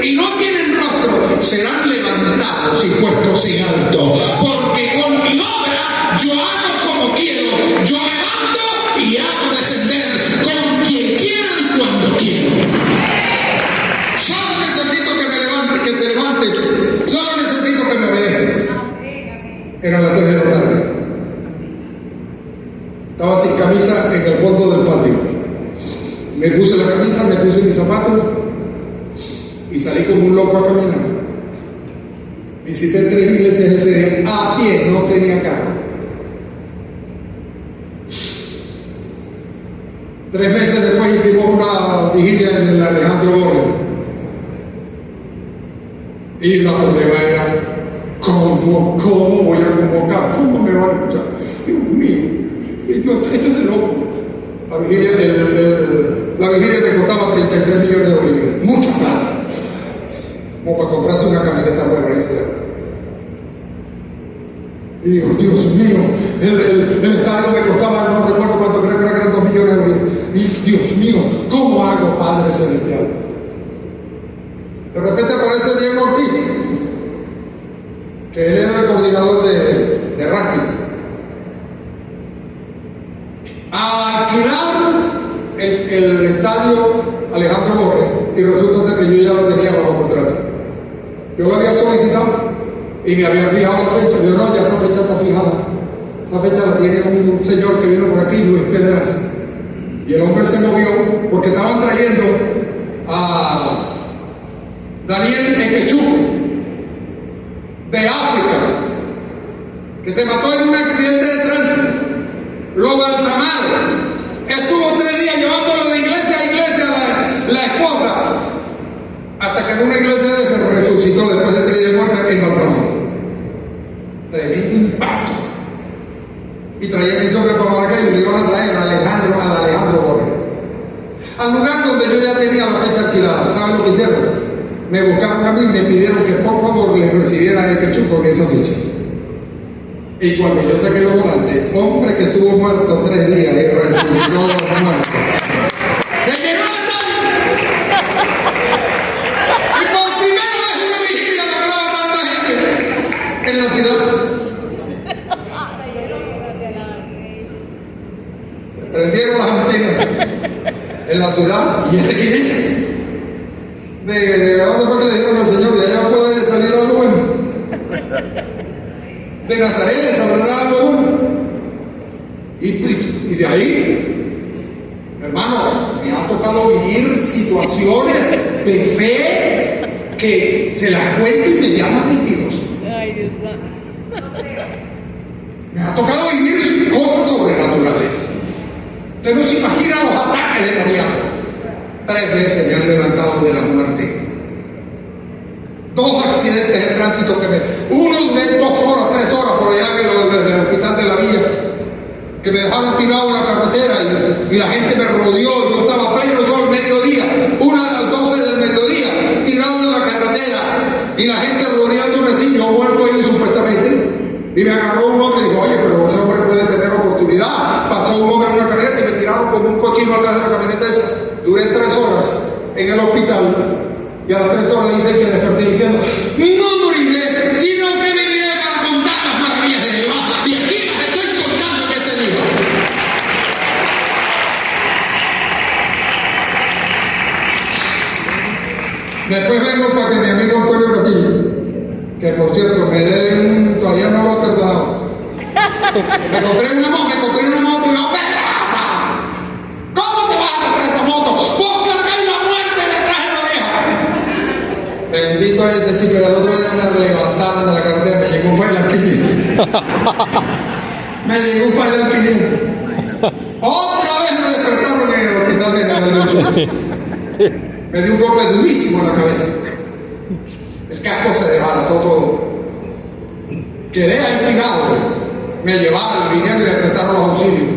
y no tienen rostro serán levantados y puestos en alto, porque con mi obra yo hago como quiero, yo levanto y hago descender con quien quiero y cuando quiero. Solo necesito que me levantes, que te levantes, solo necesito que me veas. Eran las 3 de la tarde. Estaba sin camisa en el fondo del patio. Me puse la camisa, me puse mis zapatos y salí como un loco a caminar. Visité 3 iglesias ese día a pie, no tenía carro. 3 meses después hicimos una vigilia en el Alejandro Borges. Y la problema era, ¿cómo voy a convocar? ¿Cómo me van a escuchar? Dios mío, esto es de loco. La vigilia me costaba 33 millones de bolívares, mucha plata, como para comprarse una camioneta nueva. Y digo, Dios mío, el estadio me costaba, no recuerdo cuánto, creo que eran 2 millones de bolívares. Y Dios mío, ¿cómo hago, Padre Celestial? De repente aparece Diego Ortiz, que él era el coordinador de rugby. Alquilaron el estadio Alejandro Borges y resulta ser que yo ya lo tenía bajo contrato. Yo lo había solicitado y me habían fijado la fecha. Yo no, ya esa fecha está fijada. Esa fecha la tiene un señor que vino por aquí, Luis Pedras. Y el hombre se movió porque estaban trayendo a Daniel Equechuco de África, que se mató en un accidente de tránsito. Lo balsamaron. Estuvo 3 días llevándolo de iglesia a iglesia la esposa, hasta que en una iglesia se resucitó después de 3 días de muerte embalsamado. Tremendo impacto. Y traía mi sobre para Maracay y le iban a traer al Alejandro Borges. Al lugar donde yo ya tenía la fecha alquilada. ¿Saben lo que hicieron? Me buscaron a mí y me pidieron que por favor les recibiera a Quechuco en esa fecha. Y cuando yo saqué los volantes, hombre que estuvo muerto 3 días y resucitó de los muertos, se llenó el estadio. Y por primera vez una vigilia lograba tanta gente en la ciudad. Se prendieron las antenas en la ciudad. ¿Y este quién es? ¿De dónde fue que le dijeron al Señor? ¿De allá puede salir algo bueno? De Nazaret saldrá algo bueno. Y de ahí, hermano, me ha tocado vivir situaciones de fe que se las cuento y me llaman mentiroso. Ay, Dios mío. Me ha tocado vivir cosas sobrenaturales. Usted no se imagina los ataques demoníacos. 3 veces me han levantado de la muerte. 2 accidentes de tránsito uno de 2 horas, 3 horas por allá del hospital de la Villa, que me dejaron tirado en la carretera y la gente me rodeó y yo estaba a pleno sol, mediodía, 1 de las 12 del mediodía, tirado en la carretera y la gente rodeándome así, yo muerto ahí supuestamente. Y me agarró un hombre y dijo, oye, pero ese hombre puede tener oportunidad. Pasó un hombre en una camioneta y me tiraron como un cochino atrás de la camioneta esa. Duré 3 horas en el hospital y a las 3 horas dicen que desperté diciendo, no moriré, sino que viviré para contar las maravillas de Jehová. Y aquí las estoy contando que he tenido. Después vengo para que mi amigo Antonio Castillo, que por cierto me debe todavía no lo he perdonado. Me compré una moto y yo, ¡pedaza! ¿Cómo te vas a comprar esa moto? ¡Vos cargáis la muerte detrás de la oreja! Bendito es ese chico, y al otro día me levantaron de la carretera, me llegó un Failan 500. Me llegó un Failan 500. Otra vez me despertaron en el hospital de Cataluña. Me dio un golpe durísimo en la cabeza. El casco se desbarató todo. Quedé ahí pegado. Me llevaron, vinieron y me prestaron los auxilios.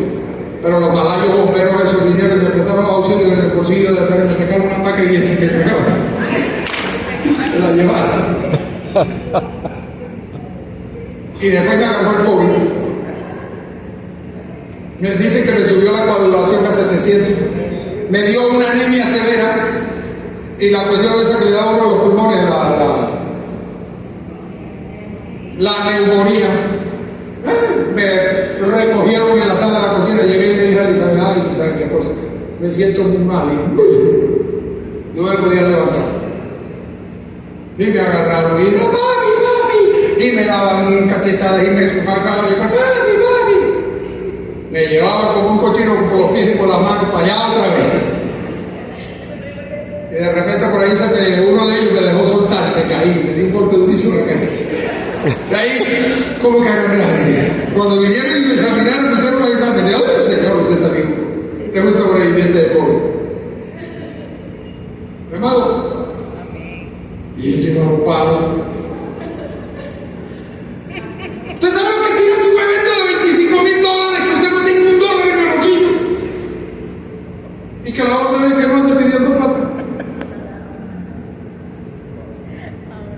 Pero los malayos bomberos esos vinieron y me prestaron los auxilios en el bolsillo de atrás y me sacaron una maquinita que trajeron. Se la llevaron. Y después me agarró el COVID. Me dicen que me subió la coagulación a 700. Me dio una anemia severa. Y la cuestión esa que le da uno a los pulmones, la neumonía. Me recogieron en la sala de la cocina, llegué y le dije a Elizabeth, ay, Elizabeth, qué cosa, me siento muy mal y no me podía levantar. Y me agarraron y dijo, mami, y me daban cachetadas y me tocaban y ¡mami! Me llevaban como un cochino por los pies y por las manos para allá otra vez. Y de repente por ahí uno de ellos me dejó soltar, me caí, me di un golpe durísimo en la cabeza. De ahí, como que agarré aire. Cuando vinieron y me examinaron, empezaron a examinar. ¡Ay, Señor, usted está bien! Usted es un sobreviviente de COVID. Hermano, y él lleva un palo. ¿Usted sabe lo que tiene su evento de $25,000 que usted no tiene $1 en el bolsillo? Y que la orden es que no ande pidiendo plata.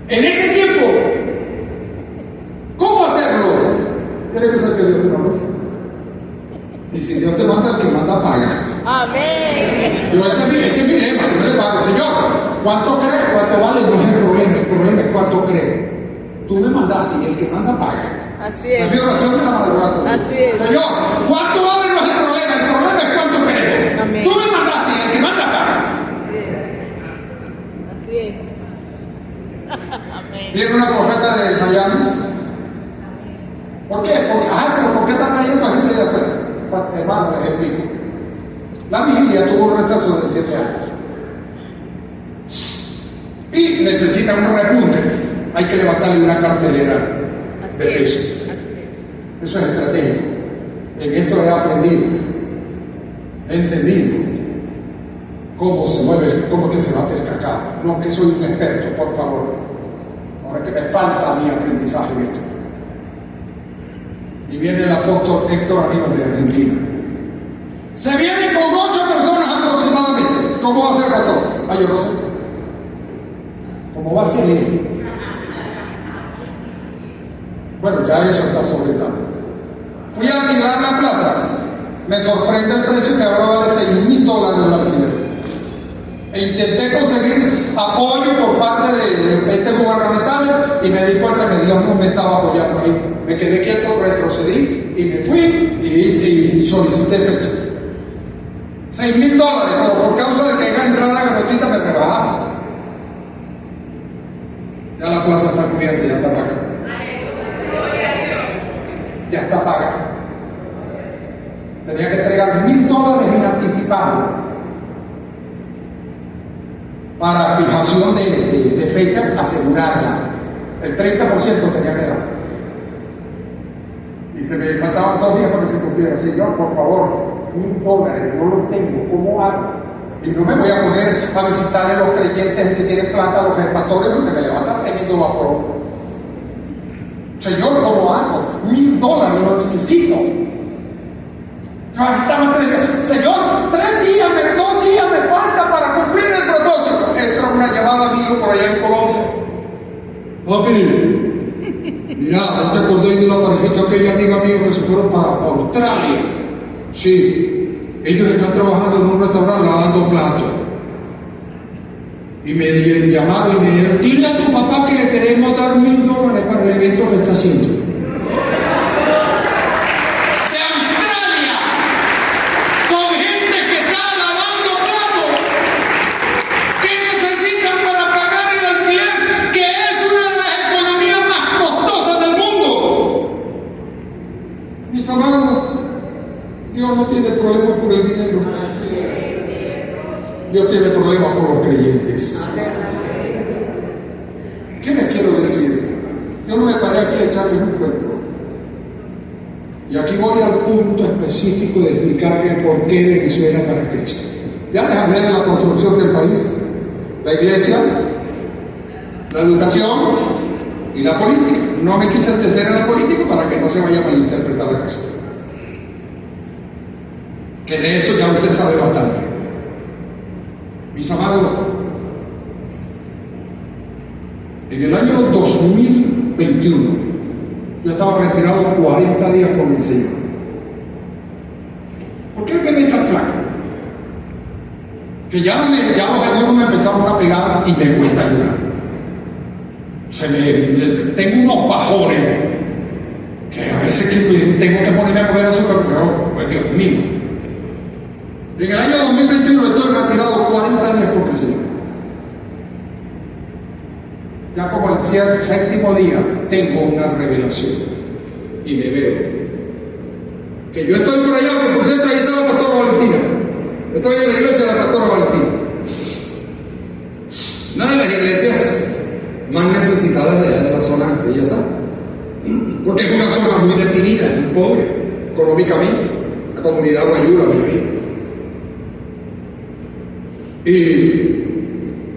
En este tiempo, ¿cómo hacerlo? Tiene que ser que Dios te mandó. Y si Dios te manda, el que manda paga. Amén. Pero ese es mi lema, yo le pago, Señor, ¿cuánto crees? ¿Cuánto vale? No es el problema es cuánto crees. Tú me mandaste y el que manda paga. Así es. Es mi oración de la madrugada. Así es. Señor, ¿cuánto vale? No es el problema es cuánto crees. Amén. Tú me mandaste y el que manda paga. Así es. Amén. Viene una profeta de Miami. ¿Por qué? Pero ¿por qué está trayendo a gente de afuera? Hermano, les explico. La vigilia tuvo un receso de 7 años. Y necesita un repunte. Hay que levantarle una cartelera de peso. Eso es estratégico. En esto he aprendido, he entendido cómo se mueve, cómo es que se bate el cacao. No que soy un experto, por favor. Ahora que me falta mi aprendizaje en esto. Y viene el apóstol Héctor Aníbal de Argentina. Se viene con 8 personas aproximadamente. ¿Cómo va a ser pastor? Yo no sé. ¿Cómo va a ser él? Bueno, ya eso está solventado. Fui a alquilar la plaza. Me sorprende el precio que ahora vale $6,000 el alquiler. E intenté conseguir apoyo por parte de gubernamentales y me di cuenta que Dios no me estaba apoyando a mí. Me quedé quieto, retrocedí y me fui y solicité fecha. $6,000, pero por causa de que haya entrada gratuita me rebajaron. Ya la plaza está cubierta, ya está pagada. Ya está pagada. Tenía que entregar $1,000 en anticipado para fijación de fecha, asegurarla. El 30% tenía que dar. Y se me faltaban 2 días para que se cumpliera. Señor, por favor, $1,000, no los tengo, ¿cómo hago? Y no me voy a poner a visitarle a los creyentes que tienen plata, a los pastores, porque se me levanta tremendo vapor. Señor, ¿cómo hago? $1,000 lo necesito. Estaba 3 días. Señor, 2 días me falta para cumplir el propósito. Entró una llamada mía por allá en Colombia. Papi, mira, ¿no te acordás de una parejita, aquella amiga mía que se fueron para Australia? Sí, ellos están trabajando en un restaurante lavando platos. Y me llamaron y me dijeron, dile a tu papá que le queremos dar $1,000 para el evento que está haciendo. Dios no tiene problema por el dinero. Dios tiene problema por los creyentes. ¿Qué les quiero decir? Yo no me paré aquí a echarles un cuento. Y aquí voy al punto específico de explicarles por qué Venezuela para Cristo. Ya les hablé de la construcción del país, la iglesia, la educación y la política. No me quise entender en la política para que no se vaya a malinterpretar la cosa. Que de eso ya usted sabe bastante. Mis amados, en el año 2021 yo estaba retirado 40 días con el Señor. ¿Por qué me ve tan flaco? Que ya los demonios me empezaron a pegar y me cuesta llorar. Tengo unos bajones que a veces tengo que ponerme a comer azúcar, pero pues Dios mío. En el año 2021 estoy retirado 40 días con el Señor. ya como el séptimo día, tengo una revelación y me veo. Que yo estoy por allá, que por cierto ahí está la pastora Valentina. Estoy en la iglesia de la pastora Valentina. Una de las iglesias más necesitadas de allá de la zona de ella está. Porque es una zona muy deprimida, muy pobre, económicamente. La comunidad no ayuda, ¿verdad? Y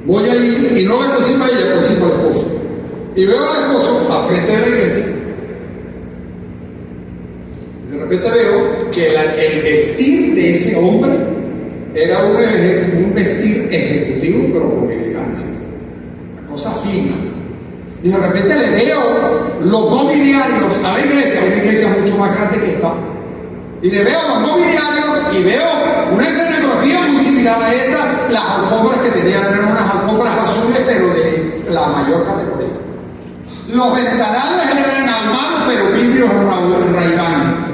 voy ahí, y no la consigo a ella, consigo al esposo. Y veo al esposo al frente de la iglesia. De repente veo que el vestir de ese hombre era un vestir ejecutivo, pero con elegancia, una cosa fina. Y de repente le veo los mobiliarios a la iglesia, una iglesia mucho más grande que esta. Y le veo los mobiliarios y veo una escenografía muy similar a esta. Las alfombras que tenían eran unas alfombras azules, pero de la mayor categoría. Los ventanales eran al mano, pero vidrios Ray-Ban.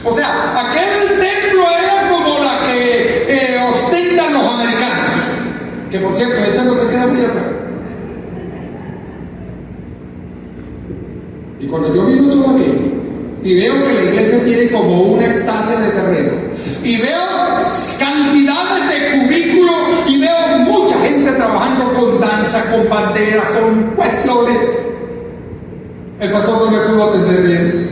O sea, aquel templo era como la que ostentan los americanos. Que por cierto, este no se queda muy atrás. Y cuando yo miro todo aquello, y veo que la iglesia tiene como 1 hectárea de terreno, y veo cantidades de cubículos, y veo mucha gente trabajando con danza, con banderas, con cuestiones, el pastor no me pudo atender bien.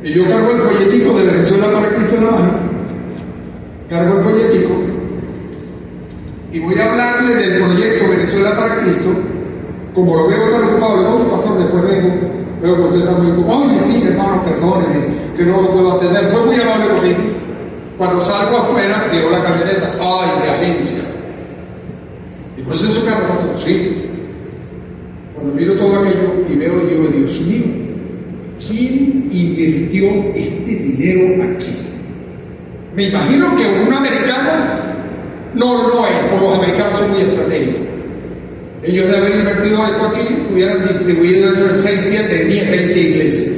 Y yo cargo el folletico de Venezuela para Cristo en la mano, cargo el folletico, y voy a hablarle del proyecto Venezuela para Cristo. Como lo veo tan ocupado, le digo, pastor, después veo que usted está muy ocupado. Oye, sí, hermano, perdóneme, que no lo puedo atender. Fue muy amable conmigo. Cuando salgo afuera, veo la camioneta, ay, de agencia. Y pues en su carro, sí. Cuando miro todo aquello y veo, yo digo, Dios mío, ¿quién invirtió este dinero aquí? Me imagino que un americano no lo es, porque los americanos son muy estratégicos. Ellos de haber invertido esto aquí, hubieran distribuido eso en 6, 7, 10, 20 iglesias.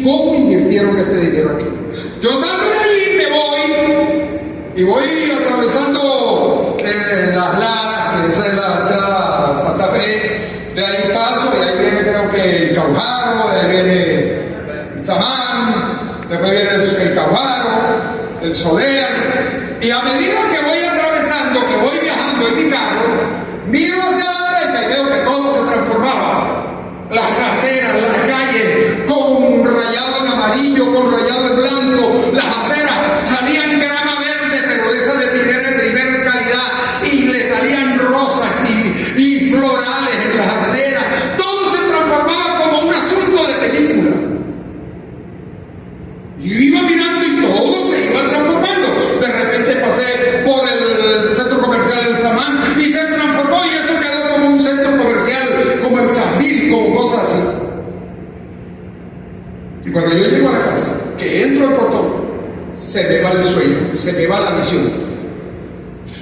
¿Cómo invirtieron este dinero aquí? Yo salgo de allí, me voy, y voy atravesando las Laras, que esa es la entrada a Santa Fe. De ahí paso, y ahí viene creo que el Caujaro, de ahí viene el Samán, después viene el Caujaro, el Soler. Y a medida que voy atravesando, que voy viajando en mi carro, miro hacia la derecha y veo que todo se transformaba. Las aceras, las calles, con rayado en amarillo, con rayado en blanco. Las aceras salían grama verde, pero de esas de primera calidad. Y le salían rosas y florales en las aceras. Todo se transformaba como un asunto de película. Y yo iba mirando y todo se iba transformando. De repente pasé por el centro comercial del Samán y se transformó, y eso quedó como un centro comercial, como el Sambil, como cosas así. Y cuando yo llego a la casa, que entro al portón, se me va el sueño, se me va la visión.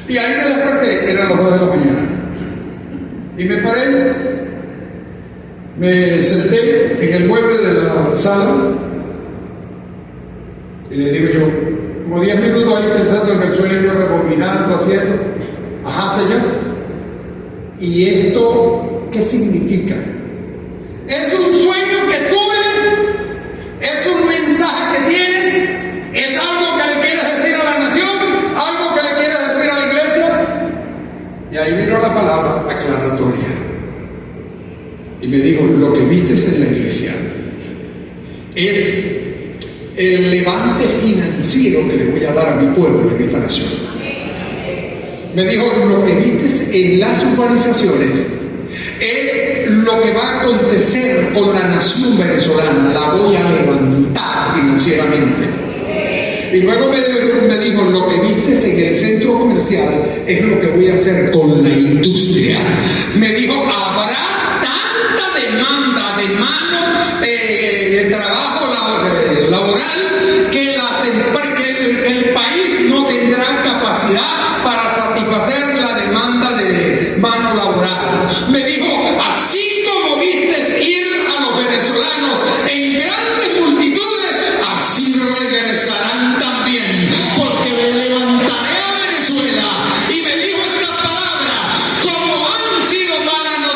Y ahí me desperté, eran las 2 de la mañana. Y me paré, me senté en el mueble de la sala, y le digo yo, como 10 minutos ahí pensando en el sueño, rebobinando, haciendo, ajá, Señor, ¿y esto qué significa? ¿Es un sueño que tuve? ¿Es un mensaje que tienes? ¿Es algo que le quieres decir a la nación? ¿Algo que le quieres decir a la iglesia? Y ahí vino la palabra aclaratoria. Y me dijo, lo que viste en la iglesia es el levante financiero que le voy a dar a mi pueblo en esta nación. Me dijo, lo que viste en las urbanizaciones es lo que va a acontecer con la nación venezolana. La voy a levantar financieramente. Y luego me dijo, lo que viste en el centro comercial es lo que voy a hacer con la industria. Me dijo, habrá tanta demanda de mano de trabajo laboral que el país no tendrá capacidad para satisfacer la demanda de mano laboral. Me dijo, así como vistes ir a los venezolanos en grandes multitudes, así regresarán también, porque me levantaré a Venezuela. Y me dijo estas palabras, como han sido para nosotros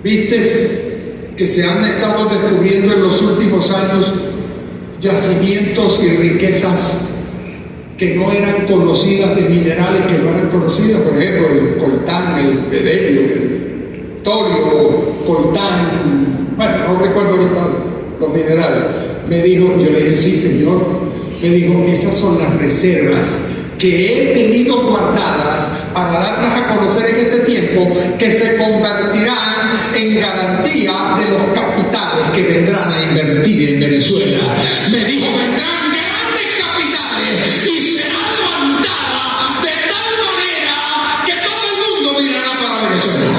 ¿Vistes que se han estado descubriendo en los últimos años yacimientos y riquezas que no eran conocidas, de minerales que no eran conocidas? Por ejemplo, el coltán, el bedelio, el torio, coltán, bueno, no recuerdo ahorita los minerales. Me dijo, yo le dije, sí, señor. Me dijo, esas son las reservas que he tenido guardadas para darlas a conocer en este tiempo, que se convertirán en garantía de los capitales que vendrán a invertir en Venezuela. Me dijo, vendrán grandes capitales y será levantada de tal manera que todo el mundo mirará para Venezuela.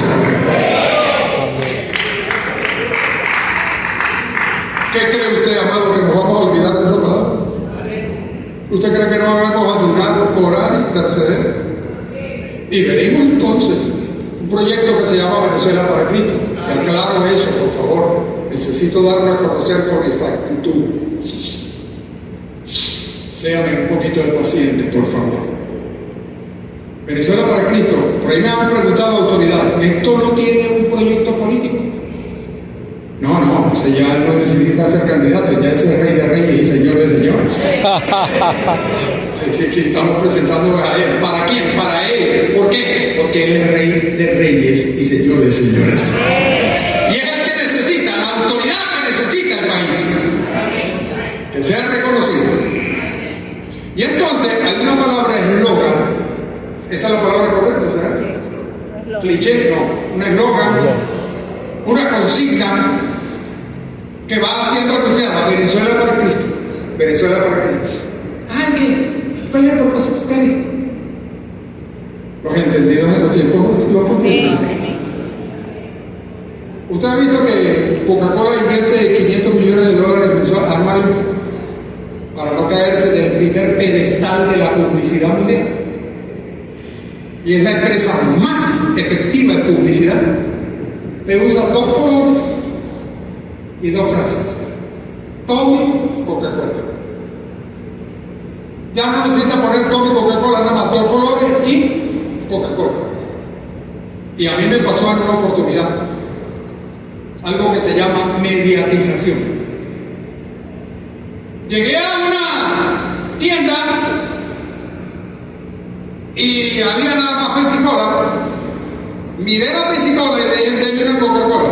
¿Qué cree usted, amado, que nos vamos a olvidar de esa palabra? ¿Usted cree que no vamos a ayunar, orar, interceder? Y venimos entonces un proyecto que se llama Venezuela para Cristo. Y aclaro eso, por favor. Necesito darlo a conocer con exactitud. Séame un poquito de paciente, por favor. Venezuela para Cristo. Por ahí me han preguntado autoridades, ¿esto no tiene un proyecto político? No, o sea, ya no necesita ser candidato, ya es el Rey de Reyes y Señor de Señores. Sí, aquí estamos presentándolo a Él. ¿Para quién? Para Él. ¿Por qué? Porque Él es Rey de Reyes y Señor de Señores. Y es el que necesita, la autoridad que necesita el país. Que sea reconocido. Y entonces, hay una palabra eslogan. ¿Esa es la palabra correcta, será? Cliché, no. Un eslogan. Una consigna que va siendo anunciada: Venezuela para Cristo, Venezuela para Cristo. Ay, ¿qué? Pelea por cosas, pelea. Los entendidos en los tiempos lo comprendan. ¿Usted ha visto que Coca-Cola invierte 500 millones de dólares anuales para no caerse del primer pedestal de la publicidad mundial? Y es la empresa más efectiva en publicidad. Te usa 2 colores y 2 frases. Tome Coca-Cola. Ya no necesita poner tome Coca-Cola, nada más 2 colores y Coca-Cola. Y a mí me pasó en una oportunidad algo que se llama mediatización. Llegué a una tienda y había nada más Pepsi Cola. Miré la Pepsi Cola y le dije, una Coca-Cola.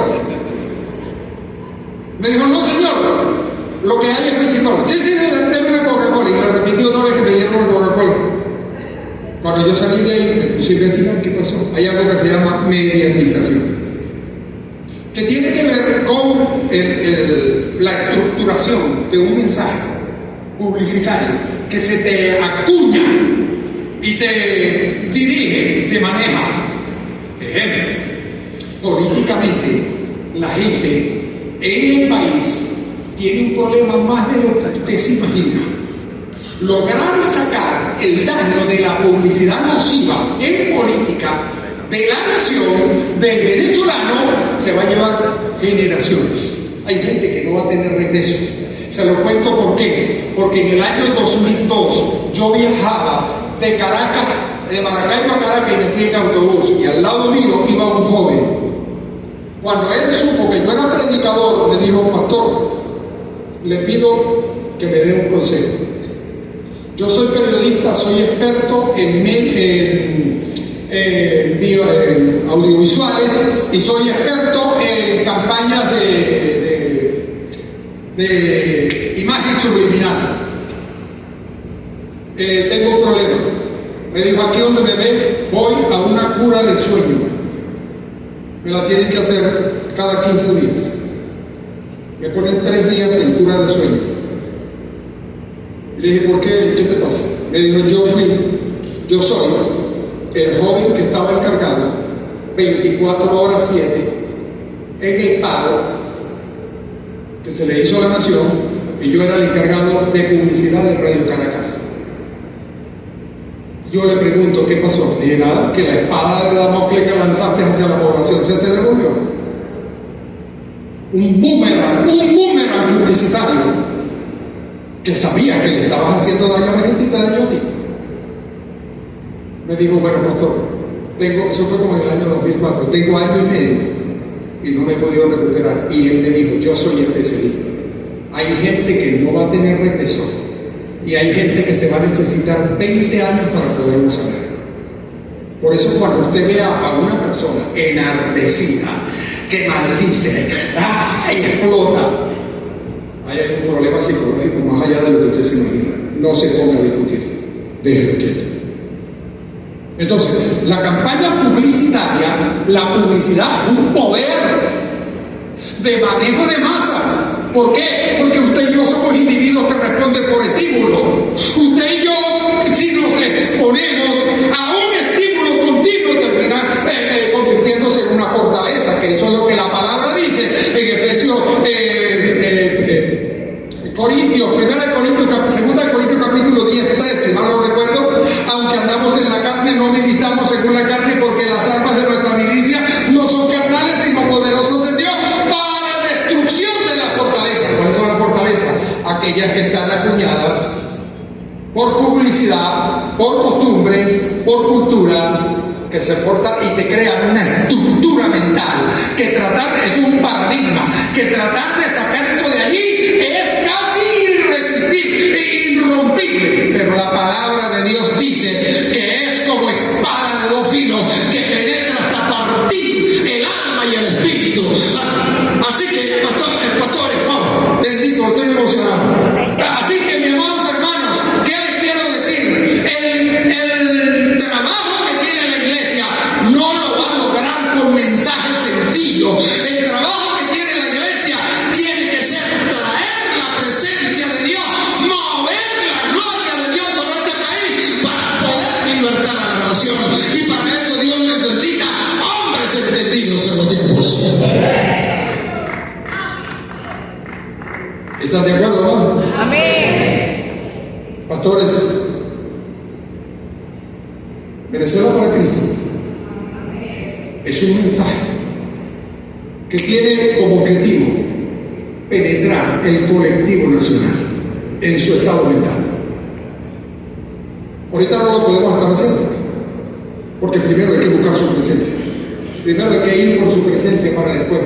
Me dijo, no señor, lo que hay es Pepsi Cola. Sí, denme una Coca-Cola. Y me repetí otra vez que me dieron una Coca-Cola. Cuando yo salí de ahí, me puse a investigar qué pasó. Hay algo que se llama mediatización, que tiene que ver con la estructuración de un mensaje publicitario que se te acuña y te dirige, te maneja. Ejemplo, políticamente la gente en el país tiene un problema más de lo que usted se imagina. Lograr sacar el daño de la publicidad nociva en política de la nación, del venezolano, se va a llevar generaciones. Hay gente que no va a tener regreso. Se lo cuento por qué. Porque en el año 2002 yo viajaba de Caracas, de Maracaibo a Caracas, y me fui en autobús, y al lado mío iba un joven. Cuando él supo que yo era predicador, me dijo, pastor, le pido que me dé un consejo. Yo soy periodista, soy experto en audiovisuales y soy experto en campañas de imagen subliminal. Tengo un problema. Me dijo, aquí donde me ve, voy a una cura de sueño. Me la tienen que hacer cada 15 días. Me ponen 3 días en cura de sueño. Le dije, ¿por qué? ¿Qué te pasa? Me dijo, yo soy el joven que estaba encargado 24 horas 7 en el paro que se le hizo a la nación, y yo era el encargado de publicidad de Radio Caracas. Yo le pregunto, ¿qué pasó? Le dije, nada, que la espada de Damocles que lanzaste hacia la población se te devolvió. Un boomerang publicitario, que sabía que le estabas haciendo daño a la gente y te dañó a ti. Me dijo, bueno, pastor, eso fue como en el año 2004, tengo año y medio y no me he podido recuperar. Y él me dijo, yo soy especialista. Hay gente que no va a tener regreso y hay gente que se va a necesitar 20 años para poderlo sanar. Por eso cuando usted vea a una persona enardecida, que maldice, ¡ay! Explota, hay algún problema psicológico más allá de lo que usted se imagina. No se ponga a discutir, déjelo quieto. Entonces, la campaña publicitaria, la publicidad es un poder de manejo de masas. ¿Por qué? Porque usted y yo somos individuos que responden por estímulo. Usted y yo, si nos exponemos a un estímulo continuo, termina convirtiéndose en una fortaleza, que eso es lo que la palabra dice en Efesios, Corintios, 2 de Corintios capítulo 10, 13, si mal no recuerdo, aunque andamos en la carne, no militamos según la carne, porque las armas de nuestra milicia no son carnales, sino poderosos en Dios para destrucción de la fortaleza. ¿Cuáles son las fortalezas? Aquellas que están acuñadas por publicidad, por costumbres, por cultura, que se fortan y te crean una estructura mental, que tratar es un paradigma, que tratar de sacar eso de allí es casi irresistible, irrompible. Pero la palabra de Dios dice que es como espada de dos filos, que penetra hasta partir el alma y el espíritu. Así que, pastores, vamos, bendito, estoy emocionado. Así que, mis amados hermanos, ¿qué les quiero decir? El trabajo que tiene la iglesia no lo va a lograr con mensajes sencillos. El trabajo que tiene la iglesia tiene que ser traer la presencia de Dios, mover la gloria de Dios sobre este país para poder libertar a la nación. Y para eso Dios necesita hombres entendidos en los tiempos. ¿Están de acuerdo, no? Amén. Pastores, Venezuela para Cristo es un mensaje que tiene como objetivo penetrar el colectivo nacional en su estado mental. Ahorita no lo podemos estar haciendo, porque primero hay que buscar su presencia. Primero hay que ir por su presencia para después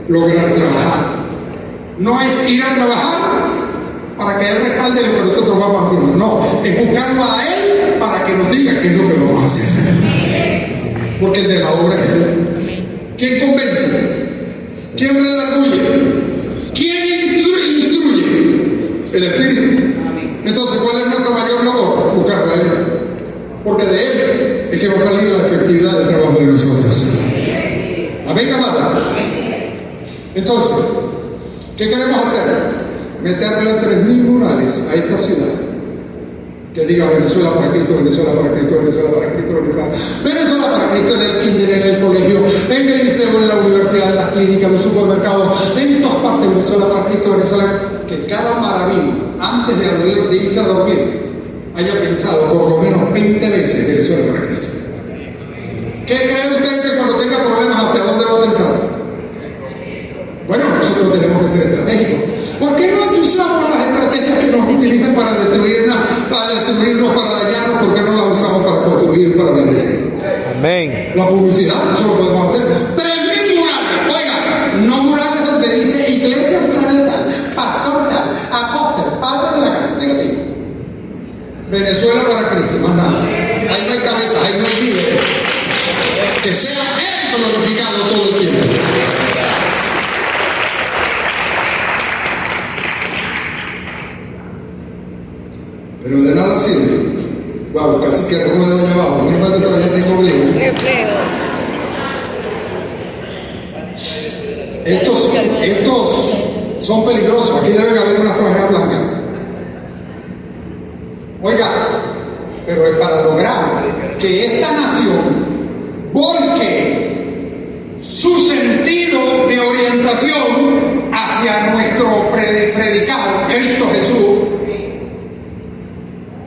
lograr trabajar. No es ir a trabajar para que Él respalde lo que nosotros vamos haciendo. No, es buscarlo a Él para que nos diga qué es lo que vamos a hacer. Porque el de la obra es Él. ¿Quién convence? ¿Quién redarguye? ¿Quién instruye? El Espíritu. Entonces, ¿cuál es nuestra mayor labor? Buscarlo a Él. Porque de Él es que va a salir la efectividad del trabajo de nosotros. Amén, amados. Entonces, ¿qué queremos hacer? Meterle 3.000 murales a esta ciudad que diga Venezuela para Cristo, Venezuela para Cristo, Venezuela para Cristo, Venezuela. Venezuela para Cristo en el kinder, en el colegio, en el liceo, en la universidad, en las clínicas, en los supermercados, en todas partes. Venezuela para Cristo, Venezuela. Que cada maravilla, antes de irse a dormir, haya pensado por lo menos 20 veces Venezuela para Cristo. ¿Qué cree usted que cuando tenga problemas hacia dónde va a pensar? Bueno, nosotros tenemos que ser estratégicos. ¿Por qué no usamos las estrategias que nos utilizan para destruirnos, para dañarnos? ¿Por qué no las usamos para construir, para bendecir? Amén. La publicidad, eso lo podemos hacer. 3.000 murales. Oiga, no murales donde dice iglesia tal, pastor tal, apóstol, padre de la casa negativa. Venezuela para Cristo, más nada. Ahí no hay cabeza, ahí no hay líderes. Que sea Él glorificado todo el tiempo. Pero de nada sirve. Wow, casi que ruedo allá abajo. Menos mal que todavía tengo vivo. Estos son peligrosos. Aquí debe haber una franja blanca. Oiga, pero es para lograr que esta nación volque su sentido de orientación hacia nuestro predicado, Cristo Jesús.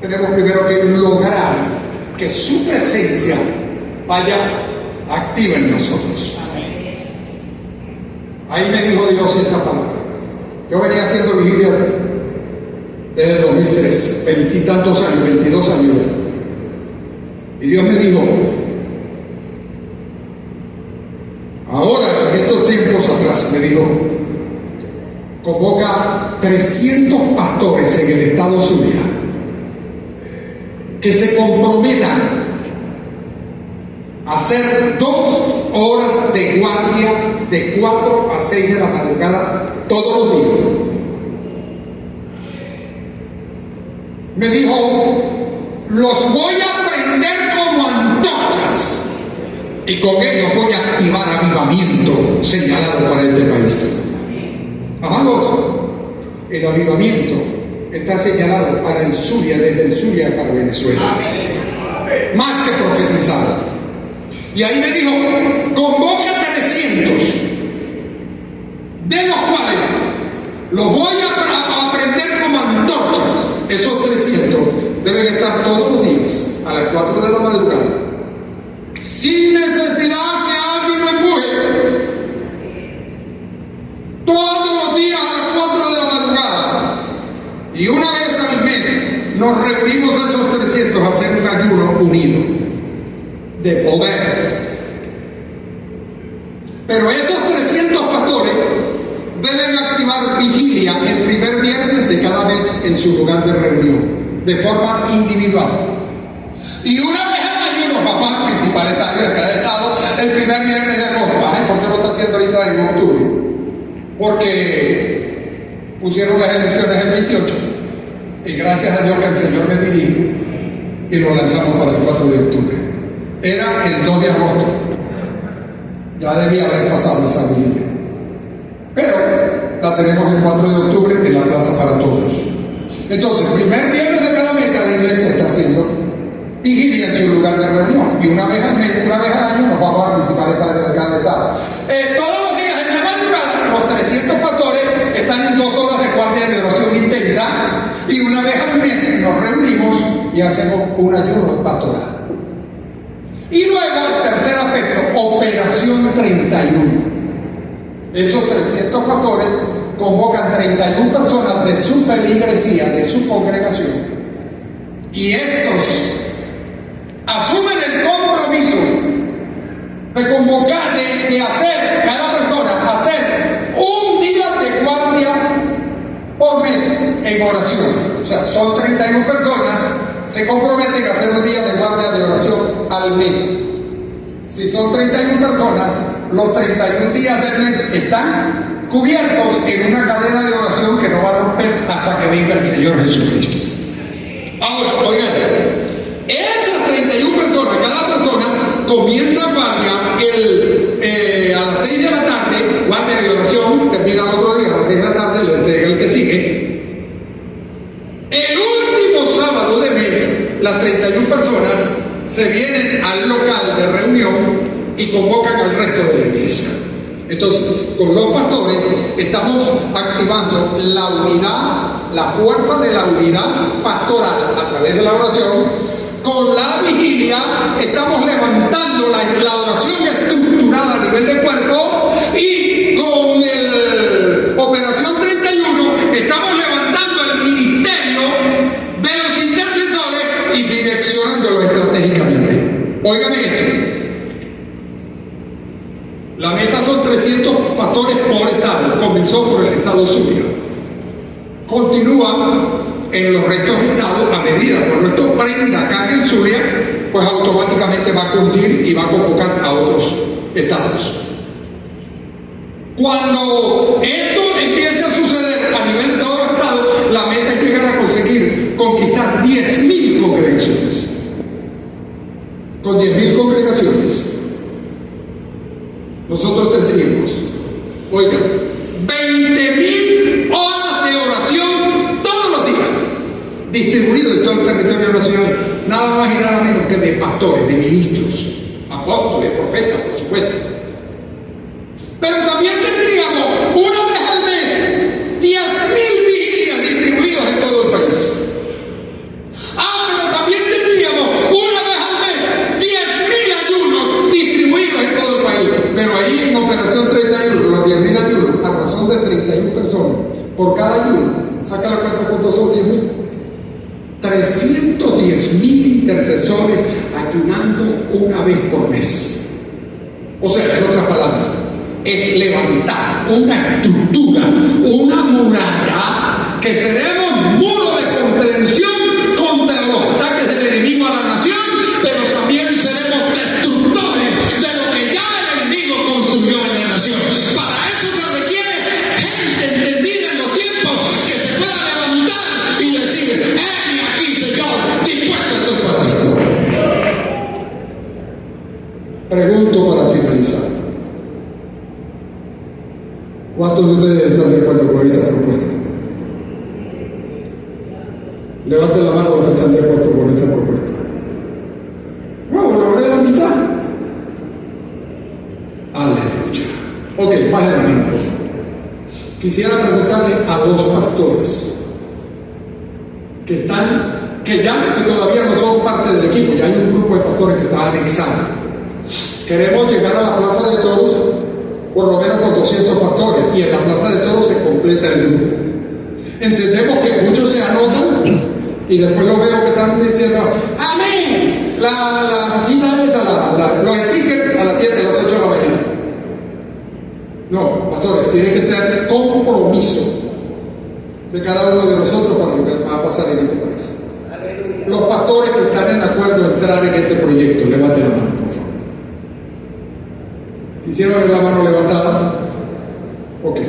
Tenemos primero que lograr que su presencia vaya activa en nosotros. Ahí me dijo Dios esta palabra. Yo venía haciendo vigilia desde el 2003, 20 y tantos años, 22 años. Y Dios me dijo, ahora en estos muchos tiempos atrás me dijo, convoca 300 pastores en el estado Zulia que se comprometan a hacer 2 horas de guardia de 4 a 6 de la madrugada todos los días. Me dijo, los voy a prender como antorchas y con ellos voy a activar avivamiento señalado para este país. Amados, el avivamiento está señalado para el Zulia, desde el Zulia para Venezuela. Más que profetizado. Y ahí me dijo, convoca 300, de los cuales los voy a prender como antorchas. Esos 300 deben estar todos los días a las 4 de la madrugada, sin necesidad que alguien lo empuje. Todos los días a las 4 de la madrugada. Y una vez al mes nos reunimos esos 300 a hacer un ayuno unido de poder. Pero esos 300 pastores deben activar vigilia el primer viernes de cada mes en su lugar de reunión, de forma individual. Y una vez al año los papás principales de cada estado, el primer viernes de agosto. ¿Por qué lo está haciendo ahorita en octubre? Porque pusieron las elecciones el 28. Y gracias a Dios que el Señor me dirigió y lo lanzamos para el 4 de octubre. Era el 2 de agosto. Ya debía haber pasado esa vigilia. Pero la tenemos el 4 de octubre en la Plaza para Todos. Entonces, primer viernes de cada mes, la iglesia está haciendo vigilia en su lugar de reunión. Y una vez al mes, una vez al año, nos vamos a principales estadios de cada estado. Todos los días en la madrugada, los 300 pastores están en 2 horas de guardia de oración intensa. Y una vez al mes nos reunimos y hacemos un ayuno pastoral. Y luego, el tercer aspecto, Operación 31. Esos 300 pastores convocan 31 personas de su feligresía, de su congregación. Y estos asumen el compromiso de convocar, de hacer, cada persona, hacer un día de guardia por mes en oración. O sea, son 31 personas, se comprometen a hacer un día de guardia de oración al mes. Si son 31 personas, los 31 días del mes están cubiertos en una cadena de oración que no va a romper hasta que venga el Señor Jesucristo. Ahora, oigan, esas 31 personas, cada persona comienza guardia a las 6 de la tarde, guardia de oración, termina el otro día a las 6 de la tarde, lo entrega el que sigue. El último sábado de mes, las 31 personas se vienen al local de reunión y convocan al resto de la iglesia. Entonces, con los pastores estamos activando la unidad, la fuerza de la unidad pastoral a través de la oración. Con la vigilia estamos levantando la oración estructurada a nivel de cuerpo, y con el Operación 31 estamos levantando el ministerio de los intercesores y direccionándolo estratégicamente. Óigame esto. La meta son 300 pastores por estado. Comenzó por el estado Zulia. Continúa en los restos estados a medida que esto prenda acá en el Zulia, pues automáticamente va a cundir y va a convocar a otros estados. Cuando esto empiece a suceder a nivel de todos los estados, la meta es llegar a conseguir conquistar 10.000 congregaciones. Con 10.000 congregaciones, nosotros tendríamos, oigan, 20.000 horas de oración todos los días, distribuidos en todo el territorio nacional, nada más y nada menos que de pastores, de ministros, apóstoles, profetas, por supuesto. Pero también tendríamos una vez al mes 10.000 vigilias distribuidas en todo el país. Pero también tendríamos una vez al mes 10.000 ayunos distribuidos en todo el país. Pero ahí en Operación 31, los 10.000 ayunos, a razón de 31 personas por cada ayuno, saca la cuenta cuántos son 10.000. 310.000 intercesores ayunando una vez por mes. O sea, en otras palabras, es levantar una estructura, una muralla, que seremos muro de contención contra los ataques del enemigo a la nación, pero también seremos destructores de lo que ya el enemigo construyó en la nación. Para eso se requiere gente entendida en los tiempos que se pueda levantar y decir: heme aquí, Señor, dispuesto estoy para esto. Pregunto para finalizar: ¿cuántos de ustedes están de acuerdo con esta propuesta? Levanten la mano los que están de acuerdo con esta propuesta. Bueno, logré la mitad. Aleluya. Ok, bajen la mano, por favor. Quisiera preguntarle a dos pastores que todavía no son parte del equipo. Ya hay un grupo de pastores que está anexado. Queremos llegar a la Plaza de Toros por lo menos con 200 pastores, y en la Plaza de Toros se completa el grupo. Entendemos que muchos se anotan y después lo veo que están diciendo: amén, la chita esa, los stickers a las 7, a las 8 de la mañana. No, pastores, tiene que ser compromiso de cada uno de nosotros para lo que va a pasar en este país. Los pastores que están en acuerdo a entrar en este proyecto, levanten la mano, por favor. ¿Quisieron ver la mano levantada? Ok.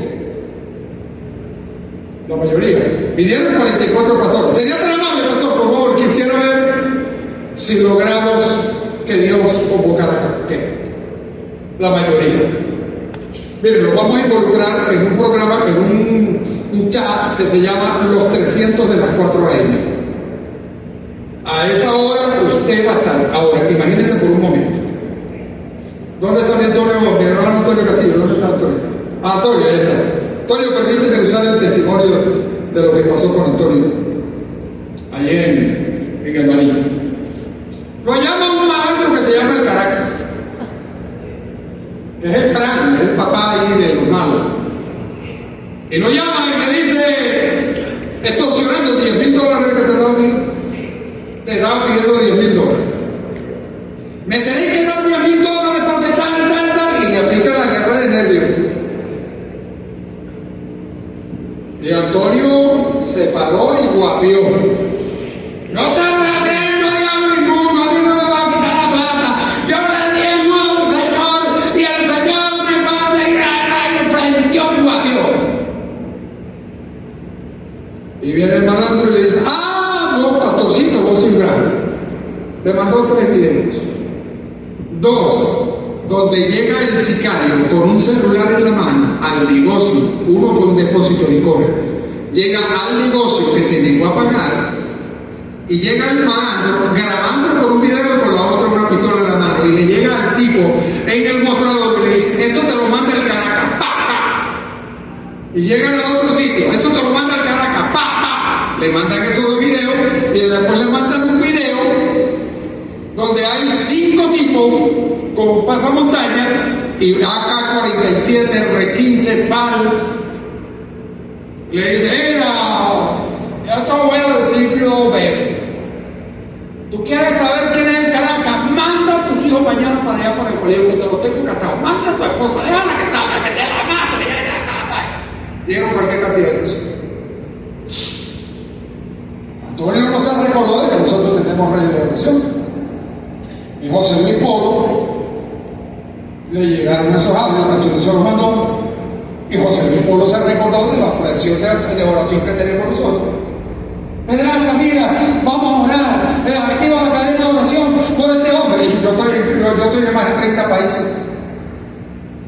La mayoría. Vinieron 44 pastores. Sería tan amable, pastor, por favor, quisiera ver si logramos que Dios convocara. ¿Qué? La mayoría. Miren, lo vamos a involucrar en un programa, en un chat que se llama Los 300 de las 4 AM. A esa hora usted va a estar. Ahora, imagínense por un momento. ¿Dónde está mi Antonio? Mi hermano Antonio Castillo. ¿Dónde está Antonio? Antonio, ahí está. Antonio, permíteme usar el testimonio de lo que pasó con Antonio allí en el Marito. Lo llama un maestro que se llama el Caracas, que es el Pran, es el papá ahí de los malos. Y lo llama y me dice, extorsionando $10,000 que te daba a mí. Te estaba pidiendo $10,000. Me tenéis que dar $10,000 porque tal, y le aplica la guerra de nervios. Y Antonio se paró y guapió. No te arrepiento, Dios inmundo, a mí no me va a quitar la plata. Yo le diezmo al Señor y el Señor me manda y enfrentió y guapió. Y viene el malandro y le dice: no, pastorcito, vos sois grave. Le mandó 3 videos. 2, donde llega el sicario con un celular en la mano al negocio. Uno fue un depósito de licor. Llega al negocio que se negó a pagar y llega el malandro grabando por un video y con la otra una pistola en la mano, y le llega al tipo en el mostrador y le dice: esto te lo manda el Caracas, pa, pa. Y llegan a otro sitio: esto te lo manda el Caracas, pa, pa. Le mandan esos 2 videos y después le mandan un video donde hay 5 tipos con pasamontaña y AK-47, R-15, PAL. Le dice: ya te lo voy a decir 2 veces. ¿Tú quieres saber quién es el Caracas? Manda a tus hijos mañana para allá, para el colegio, que te los tengo casados. Manda a tu esposa, déjala que salga, que te la mato. Dieron cualquier cantidad de cosas. Antonio no se recordó de que nosotros tenemos redes de oración. Y José Luis Polo le llegaron esos audios, Antonio se los mandó, y José Luis Polo se recordó de la presión de oración que tenemos nosotros. Pedraza, mira, vamos a orar, activa la cadena de oración por este hombre. Y yo estoy en más de 30 países.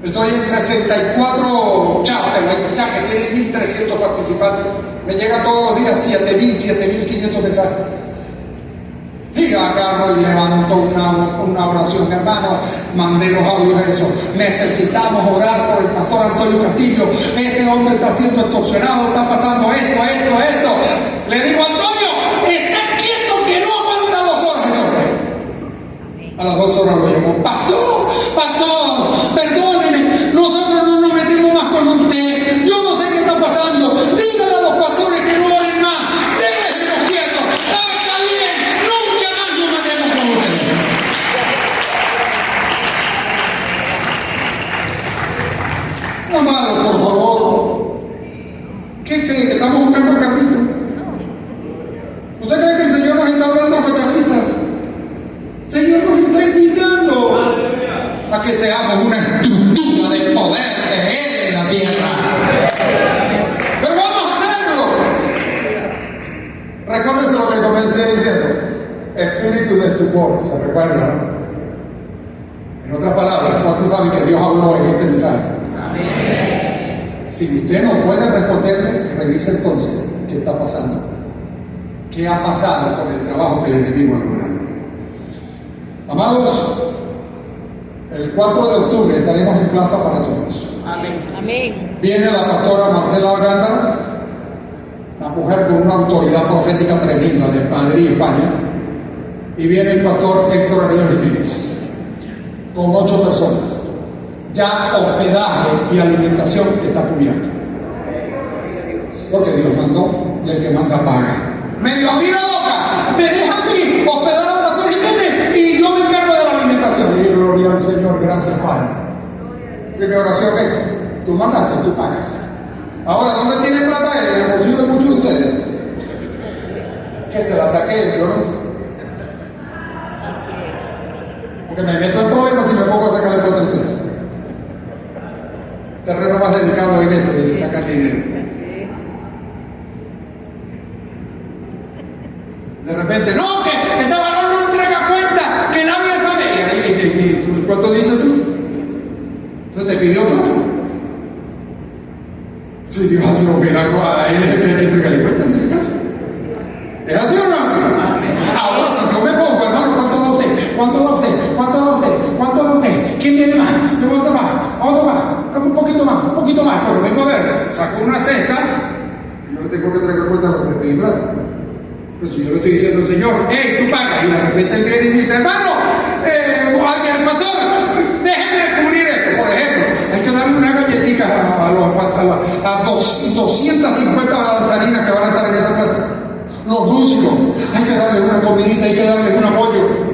Estoy en 64 chats, pero hay chats que tienen 1.300 participantes. Me llegan todos los días 7.500 mensajes. Y agarro y levanto una oración, hermano, mandé los audios a eso. Necesitamos orar por el pastor Antonio Castillo. Ese hombre está siendo extorsionado, está pasando esto. Le digo: Antonio, está quieto que no aguanta 2 horas ese hombre. A las 2 horas lo llamo: pastor, perdóneme, nosotros no nos metimos más con usted. Yo no sé qué está pasando. Dígale a los pastores que no oren más. Déjenlos quietos. Está bien, nunca más nos metemos con ustedes. Amado, por favor. ¿Qué creen? ¿Que estamos buscando carrito? ¿Usted cree que el Señor nos está hablando cachafita? El Señor nos está invitando a que seamos una estructura de poder de Él en la tierra. Pero vamos a hacerlo. Recuérdense lo que comencé diciendo. Espíritu de estupor, ¿se recuerdan? En otras palabras, ¿cuántos saben que Dios habló en este mensaje? Amén. Si usted no puede responderle, revise entonces qué está pasando. ¿Qué ha pasado con el trabajo que el enemigo ha logrado? Amados, el 4 de octubre estaremos en Plaza para Todos. Amén. Amén. Viene la pastora Marcela Algándara, una mujer con una autoridad profética tremenda de Madrid, España, y viene el pastor Héctor Ariel Jiménez, con 8 personas. Ya hospedaje y alimentación está cubierto. Porque Dios mandó y el que manda paga. Me dio a mí la boca, me deja a mí hospedar al pastor Jiménez y yo me encargo de la alimentación. Y gloria al Señor, gracias Padre. Y mi oración es, tú mandaste, tú pagas. Ahora, ¿dónde tiene plata él? En el bolsillo de muchos de ustedes. Que se la saqué, yo no. Porque me meto en problemas si me pongo a sacarle plata a ustedes. Terreno más dedicado en esto es sacar dinero. De repente, no, que ese varón no entrega cuenta, que nadie sabe. ¿Y cuánto dices tú? Entonces te pidió plata. Si Dios hace un milagro, a él es el que hay que entregarle cuenta en ese caso. ¿Es así o no es así? Ahora, si yo me pongo, hermano, ¿cuánto da usted? ¿Cuánto da usted? ¿Cuánto da usted? ¿Cuánto da usted? ¿Quién tiene más? ¿Yo otro más? ¿Otro más? Un poquito más, un poquito más. Pero vengo a ver, saco una cesta y yo le tengo que entregar cuenta porque le pedí plata. Pero si yo le estoy diciendo al Señor, hey, tú pagas, y de repente él viene y dice, hermano, al pastor, déjeme cubrir esto. Por ejemplo, hay que darle una galletita a 250 danzarinas que van a estar en esa clase. Los músicos, hay que darle una comidita, hay que darle un apoyo.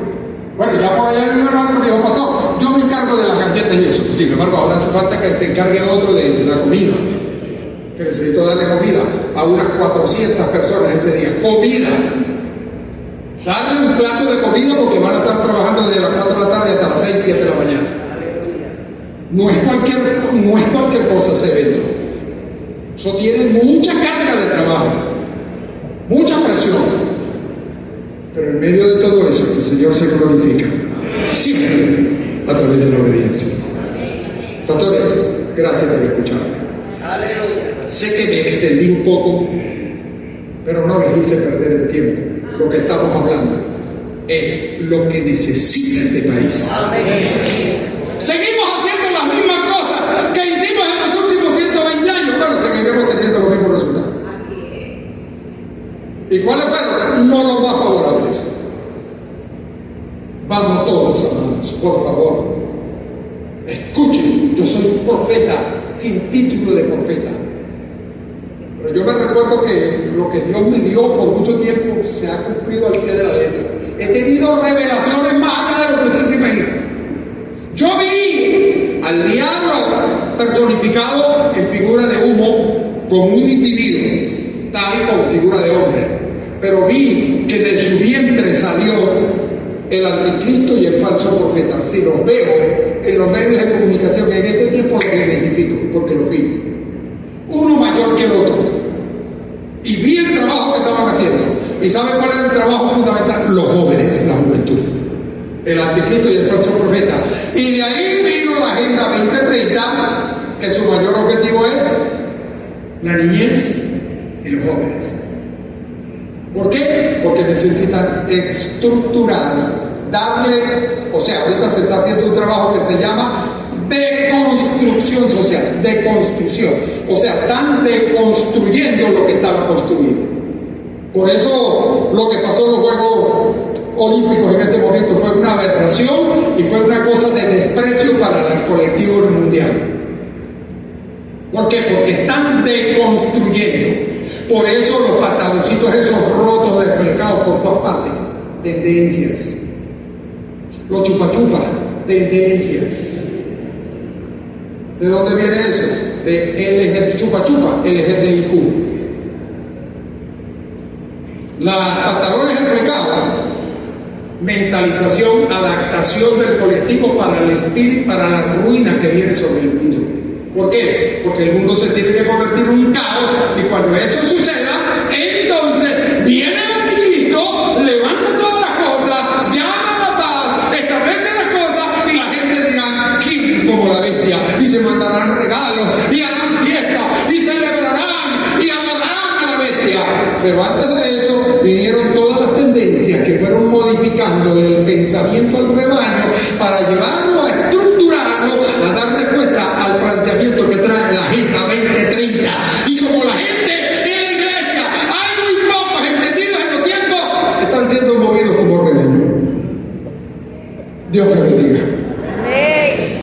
Bueno, ya por allá hay un hermano que me dijo, pastor, yo me encargo de las galletas y eso. Sin embargo, ahora hace falta que se encargue otro de la comida. Que necesito darle comida a unas 400 personas ese día. Comida. Darle un plato de comida porque van a estar trabajando desde las 4 de la tarde hasta las 6, 7 de la mañana. No es cualquier cosa ese evento. Eso tiene mucha carga de trabajo, mucha presión. Pero en medio de todo eso, el Señor se glorifica siempre a través de la obediencia. Pastores, gracias por escucharme. Sé que me extendí un poco, pero no les hice perder el tiempo. Lo que estamos hablando es lo que necesita este país. Seguimos haciendo las mismas cosas que hicimos en los últimos 120 años, pero seguiremos teniendo los mismos resultados. ¿Y cuáles fueron? No los más favorables. Vamos todos, amados, por favor. Escuchen, yo soy un profeta sin título de profeta. Pero yo me recuerdo que lo que Dios me dio por mucho tiempo se ha cumplido al pie de la letra. He tenido revelaciones más allá de lo que usted se imagina. Yo vi al diablo personificado en figura de humo como un individuo, tal como figura de hombre. Pero vi que de su vientre salió el anticristo y el falso profeta. Si los veo en los medios de comunicación en este tiempo, los identifico porque los vi. Uno mayor que el otro. Y vi el trabajo que estaban haciendo. ¿Y sabe cuál es el trabajo fundamental? Los jóvenes, la juventud. El anticristo y el falso profeta. Y de ahí vino la Agenda 2030, que su mayor objetivo es la niñez y los jóvenes. ¿Por qué? Porque necesitan estructurar, darle, o sea, ahorita se está haciendo un trabajo que se llama deconstrucción social, deconstrucción. O sea, están deconstruyendo lo que estaba construido. Por eso lo que pasó en los Juegos Olímpicos en este momento fue una aberración y fue una cosa de desprecio para el colectivo mundial. ¿Por qué? Porque están deconstruyendo. Por eso los pantaloncitos esos rotos, despecados por todas partes. Tendencias. Los chupa-chupa, tendencias. ¿De dónde viene eso? De chupa chupa, LGTBIQ. Las pantalones enflecados, mentalización, adaptación del colectivo para el espíritu, para la ruina que viene sobre el mundo. ¿Por qué? Porque el mundo se tiene que convertir en un caos, y cuando eso suceda, entonces viene el anticristo, levanta todas las cosas, llama a la paz, establece las cosas, y la gente dirá, ¿quién como la bestia? Y se mandarán regalos, y harán fiestas, y celebrarán, y adorarán a la bestia. Pero antes de eso, vinieron todas las tendencias que fueron modificando el pensamiento al rebaño para llevarlo a estructurarlo, a dar respuesta al planteamiento que trae la Agenda 2030. Y como la gente en la iglesia, hay muy pocos entendidos en los tiempos, están siendo movidos como rebaño. Dios me bendiga.